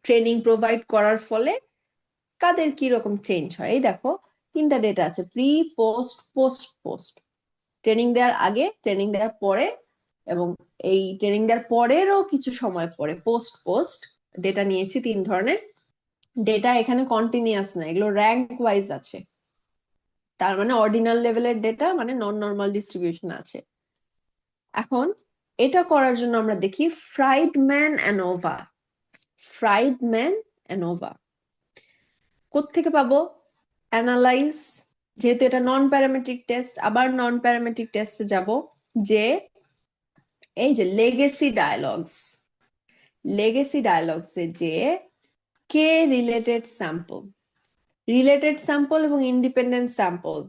ট্রেনিং প্রোভাইড করার ফলে কাদের কি রকম চেঞ্জ হয়। এই দেখো 3টা ডেটা আছে, প্রি, পোস্ট, পোস্ট। ট্রেনিং দেওয়ার আগে, ট্রেনিং দেওয়ার পরে, এবং এই ট্রেনিং দেওয়ার পরেরও কিছু সময় পরে পোস্ট ডেটা নিয়েছি। 3 ধরনের ডেটা এখানে কন্টিনিউয়াস না, এগুলো র্যাঙ্ক ওয়াইজ আছে। তার মানে অর্ডিনাল লেভেলের ডেটা, মানে নন নর্মাল ডিস্ট্রিবিউশন আছে। এখন এটা করার জন্য আমরা দেখি ফ্রাইডম্যান অ্যানোভা কোত্থেকে পাবো? অ্যানালাইজ, যেহেতু এটা নন প্যারামেট্রিক টেস্ট, আবার নন প্যারামেট্রিক টেস্টে যাব, যে এই যে লেগেসি ডায়ালগসে যে কে রিলেটেড স্যাম্পল এবং ইন্ডিপেন্ডেন্ট স্যাম্পল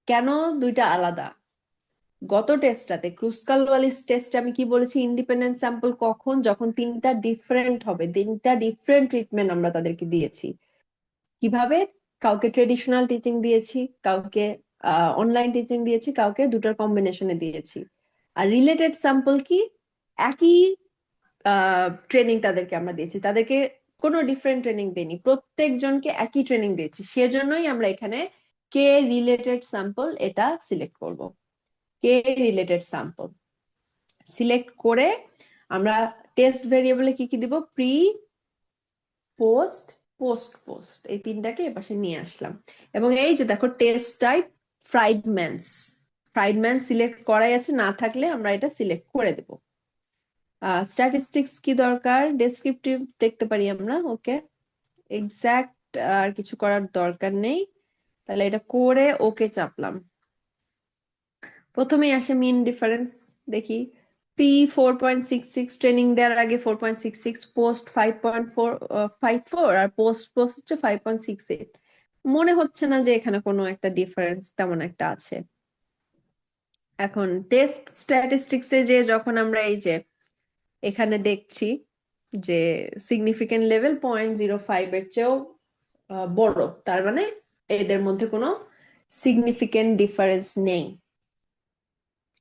কেন দুইটা আলাদা? গত টেস্টটাতে ক্রুস্কাল ওয়ালিস টেস্টে আমি কি বলেছি, ইন্ডিপেন্ডেন্ট স্যাম্পল কখন, যখন 3টা ডিফারেন্ট হবে, 3টা ডিফারেন্ট ট্রিটমেন্ট আমরা তাদেরকে দিয়েছি। কিভাবে? কাউকে ট্রেডিশনাল টিচিং দিয়েছি, কাউকে অনলাইন টিচিং দিয়েছি, কাউকে দুটার কম্বিনেশনে দিয়েছি। আর রিলেটেড স্যাম্পল কি? একই ট্রেনিং তাদেরকে আমরা দিয়েছি, তাদেরকে কোনো ডিফারেন্ট ট্রেনিং দেইনি, প্রত্যেকজনকে একই ট্রেনিং দিয়েছি। সেজন্যই আমরা এখানে কে রিলেটেড স্যাম্পল এটা সিলেক্ট করব। কে রিলেটেড স্যাম্পল সিলেক্ট করে আমরা টেস্ট ভেরিয়েবলে কি কি দিব? প্রি, পোস্ট এই 3টাকে এপাশে নিয়ে আসলাম। এবং এই যে দেখো টেস্ট টাইপ ফ্রাইডম্যান সিলেক্ট করাই আছে, না থাকলে আমরা এটা সিলেক্ট করে দেব। স্ট্যাটিস্টিক্স কি দরকার? ডেসক্রিপটিভ দেখতে পারি আমরা। ওকে, এক্সাক্ট আর কিছু করার দরকার নেই, তাহলে এটা করে ওকে চাপলাম। প্রথমেই আসে মিন ডিফারেন্স, দেখি প্রি 4.66, ট্রেনিং দেওয়ার আগে 4.66, পোস্ট 5.54, আর পোস্ট হচ্ছে 5.68। মনে হচ্ছে না যে এখানে কোনো একটা ডিফারেন্স তেমন একটা আছে। এখন টেস্ট স্ট্যাটিস্টিক্সে যে যখন আমরা এই যে এখানে দেখছি যে সিগনিফিকেন্ট লেভেল 0.05-এর চেয়েও বড়, তার মানে এদের মধ্যে কোনো সিগনিফিকেন্ট ডিফারেন্স নেই।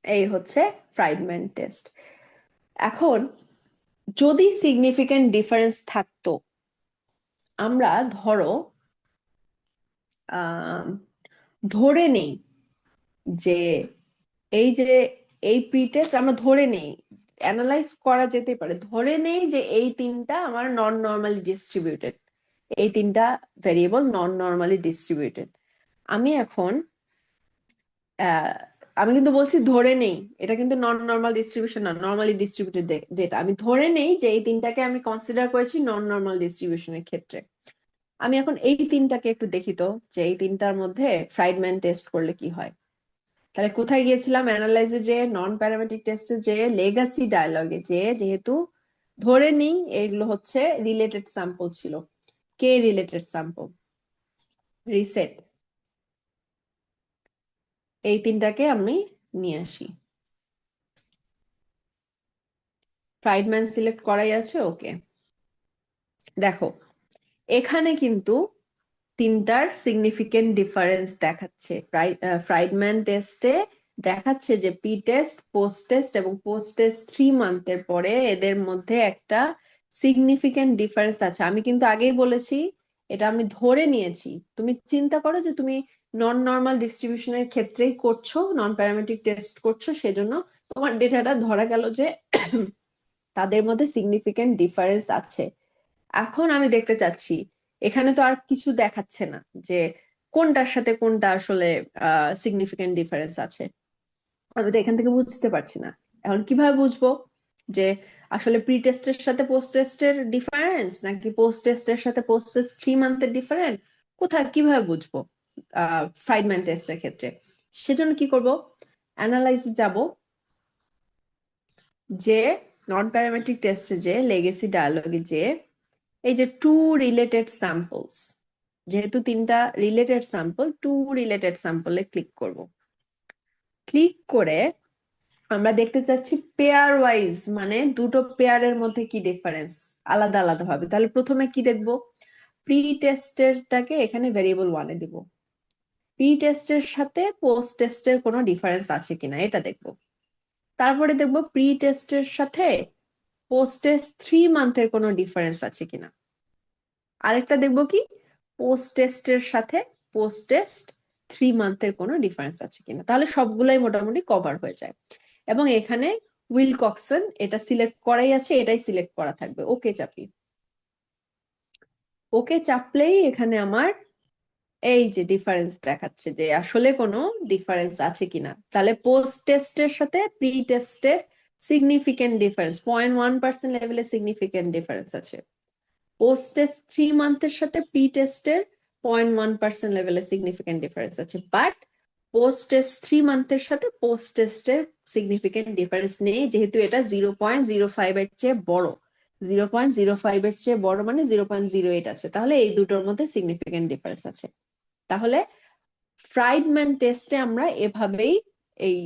এই হচ্ছে ফ্রাইডম্যান টেস্ট। এখন যদি সিগনিফিকেন্ট ডিফারেন্স থাকতো, আমরা ধরে নেই যে এই যে এই প্রিটেস্ট আমরা ধরে নেই, অ্যানালাইজ করা যেতে পারে, ধরে নেই যে এই তিনটা আমার নন নর্মালি ডিস্ট্রিবিউটেড, এই তিনটা ভেরিয়েবল নন নর্মালি ডিস্ট্রিবিউটেড। আমি এখন আহ, আমি কিন্তু বলছি ধরে নেই, এটা কিন্তু নন নর্মাল ডিস্ট্রিবিউশন না, নর্মালি ডিস্ট্রিবিউটেড ডেটা। আমি ধরে নেই যে এই তিনটাকে আমি কনসিডার করেছি নন নর্মাল ডিস্ট্রিবিউশনের ক্ষেত্রে। আমি এখন এই তিনটাকে একটু দেখি তো, যে এই তিনটার মধ্যে ফ্রাইডম্যান টেস্ট করলে কি হয়। তাহলে কোথায় গিয়েছিলাম? অ্যানালাইজে, যে নন প্যারামেট্রিক টেস্টে, যে লেগাসি ডায়ালগে, যে যেহেতু ধরে নিই এগুলো হচ্ছে রিলেটেড স্যাম্পল ছিল, কে রিলেটেড স্যাম্পল, রিসেট, এই তিনটাকে আমি নিয়ে আসি। ফ্রাইডম্যান সিলেক্ট করাই আছে, ওকে। দেখো এখানে কিন্তু তিনটার সিগনিফিকেন্ট ডিফারেন্স দেখাচ্ছে। ফ্রাইডম্যান টেস্টে দেখাচ্ছে যে প্রি টেস্ট, পোস্ট টেস্ট এবং পোস্ট টেস্ট 3 মান্থের পরে এদের মধ্যে একটা সিগনিফিকেন্ট ডিফারেন্স আছে। আমি কিন্তু আগেই বলেছি এটা আমি ধরে নিয়েছি। তুমি চিন্তা করো যে তুমি নন নর্মাল ডিস্ট্রিবিউশনের ক্ষেত্রেই করছো, নন প্যারামেট্রিক টেস্ট করছো, সেজন্য তোমার ডেটাটা ধরা গেল যে তাদের মধ্যে সিগনিফিকেন্ট ডিফারেন্স আছে। এখন আমি দেখতে চাচ্ছি, এখানে তো আর কিছু দেখাচ্ছে না যে কোনটার সাথে কোনটা আসলে সিগনিফিকেন্ট ডিফারেন্স আছে। আমি তো এখান থেকে বুঝতে পারছি না। এখন কিভাবে বুঝবো যে আসলে প্রি টেস্টের সাথে পোস্ট টেস্টের ডিফারেন্স, নাকি পোস্ট টেস্টের সাথে পোস্ট টেস্ট 3 মান্থের ডিফারেন্স? কোথায় কিভাবে বুঝবো ফ্রাইডম্যান টেস্টের ক্ষেত্রে? সেজন্য কি করব, অ্যানালাইসে যাব, যে নন প্যারামেট্রিক টেস্টে, যে লেগেসি ডায়ালগে, যে এই যে টু রিলেটেড স্যাম্পলস, যেহেতু তিনটা রিলেটেড স্যাম্পল, টু রিলেটেড স্যাম্পলে ক্লিক করব। ক্লিক করে আমরা দেখতে চাচ্ছি পেয়ার ওয়াইজ, মানে দুটো পেয়ারের মধ্যে কি ডিফারেন্স আলাদা আলাদা হবে। তাহলে প্রথমে কি দেখব, প্রি টেস্টেরটাকে এখানে ভেরিয়েবল 1-এ দিব, প্রি টেস্টের সাথে পোস্ট টেস্টের কোনো ডিফারেন্স আছে কিনা এটা দেখব। তারপরে দেখব প্রি টেস্টের সাথে পোস্ট টেস্ট 3 মান্থের কোনো ডিফারেন্স আছে কিনা। আরেকটা দেখবো কি, পোস্ট টেস্টের সাথে পোস্ট টেস্ট 3 মান্থের কোনো ডিফারেন্স আছে কিনা। তাহলে সবগুলাই মোটামুটি কভার হয়ে যায়। এবং এখানে উইলকক্সন এটা সিলেক্ট করাই আছে, এটাই সিলেক্ট করা থাকবে। ওকে চাপি, ওকে চাপলেই এখানে আমার এই যে ডিফারেন্স দেখাচ্ছে যে আসলে কোনো ডিফারেন্স আছে কিনা। তাহলে পোস্ট টেস্টের সাথে প্রি টেস্টের সিগনিফিকেন্ট ডিফারেন্স 0.1% লেভেলে সিগনিফিকেন্ট ডিফারেন্স আছে। পোস্ট টেস্ট 3 মান্থের সাথে প্রি টেস্টের 0.1% লেভেলে সিগনিফিকেন্ট ডিফারেন্স আছে, বাট পোস্ট টেস্ট 3 মান্থের সাথে পোস্ট টেস্টের সিগনিফিকেন্ট ডিফারেন্স নেই, যেহেতু এটা 0.05 এর চেয়ে বড়। 0.05 এর চেয়ে বড় মানে 0.08 আছে, তাহলে এই দুটোর মধ্যে সিগনিফিকেন্ট ডিফারেন্স আছে। তাহলে ফ্রাইডম্যান টেস্টে আমরা এভাবেই এই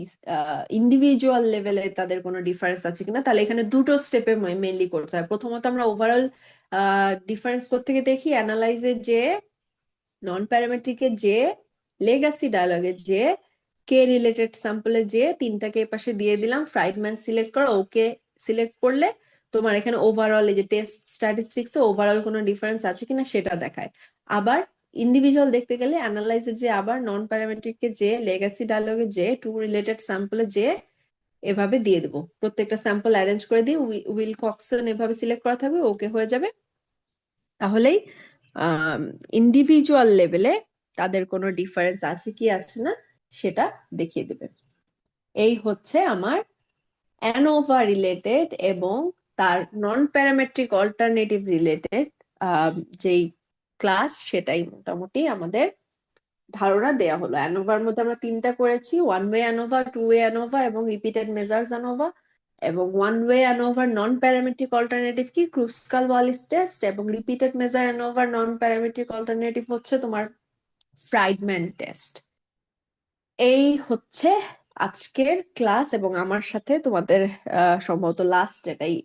ইন্ডিভিজুয়াল লেভেলে তাদের কোনো ডিফারেন্স আছে কিনা, তাহলে এখানে দুটো স্টেপে মেইনলি করতে হয়। প্রথমত আমরা ওভারঅল ডিফারেন্স থেকে দেখি, অ্যানালাইজে যে, নন প্যারামেট্রিকে যে, লেগাসি ডায়ালগে যে, কে রিলেটেড স্যাম্পলে যে, তিনটাকে এ পাশে দিয়ে দিলাম, ফ্রাইডম্যান সিলেক্ট করো, ওকে সিলেক্ট করলে তোমার এখানে ওভারঅল এই যে টেস্ট স্ট্যাটিস্টিক্সে ওভারঅল কোনো ডিফারেন্স আছে কিনা সেটা দেখায়। আবার ইন্ডিভিজুয়াল দেখতে গেলে অ্যানালাইজে যে, আবার নন প্যারামেট্রিককে যে, লেগাসি ডায়ালগে যে, টু রিলেটেড স্যাম্পলে যে, এভাবে দিয়ে দেবো। প্রত্যেকটা স্যাম্পল অ্যারেঞ্জ করে দিয়ে উইলকক্সন এভাবে সিলেক্ট করা থাকবে, ওকে হয়ে যাবে। তাহলেই ইন্ডিভিজুয়াল লেভেলে তাদের কোনো ডিফারেন্স আছে কি আছে না সেটা দেখিয়ে দেবে। এই হচ্ছে আমার অ্যানোভা রিলেটেড এবং তার নন প্যারামেট্রিক অল্টারনেটিভ রিলেটেড যেই ক্লাস, সেটাই মোটামুটি আমাদের ধারণা দেয়া হলো। অ্যানোভার মধ্যে আমরা তিনটা করেছি, one way ANOVA, two way ANOVA এবং রিপিটেড মেজার্স অ্যানোভা। এবং ওয়ান ওয়ে অ্যানোভার নন প্যারামেট্রিক অল্টারনেটিভ কি, ক্রুস্কাল ওয়ালিস টেস্ট, এবং রিপিটেড মেজার অ্যানোভার নন প্যারামেট্রিক অল্টারনেটিভ হচ্ছে তোমার ফ্রাইডম্যান টেস্ট। এই হচ্ছে আজকের ক্লাস এবং আমার সাথে তোমাদের সম্ভবত লাস্ট এটাই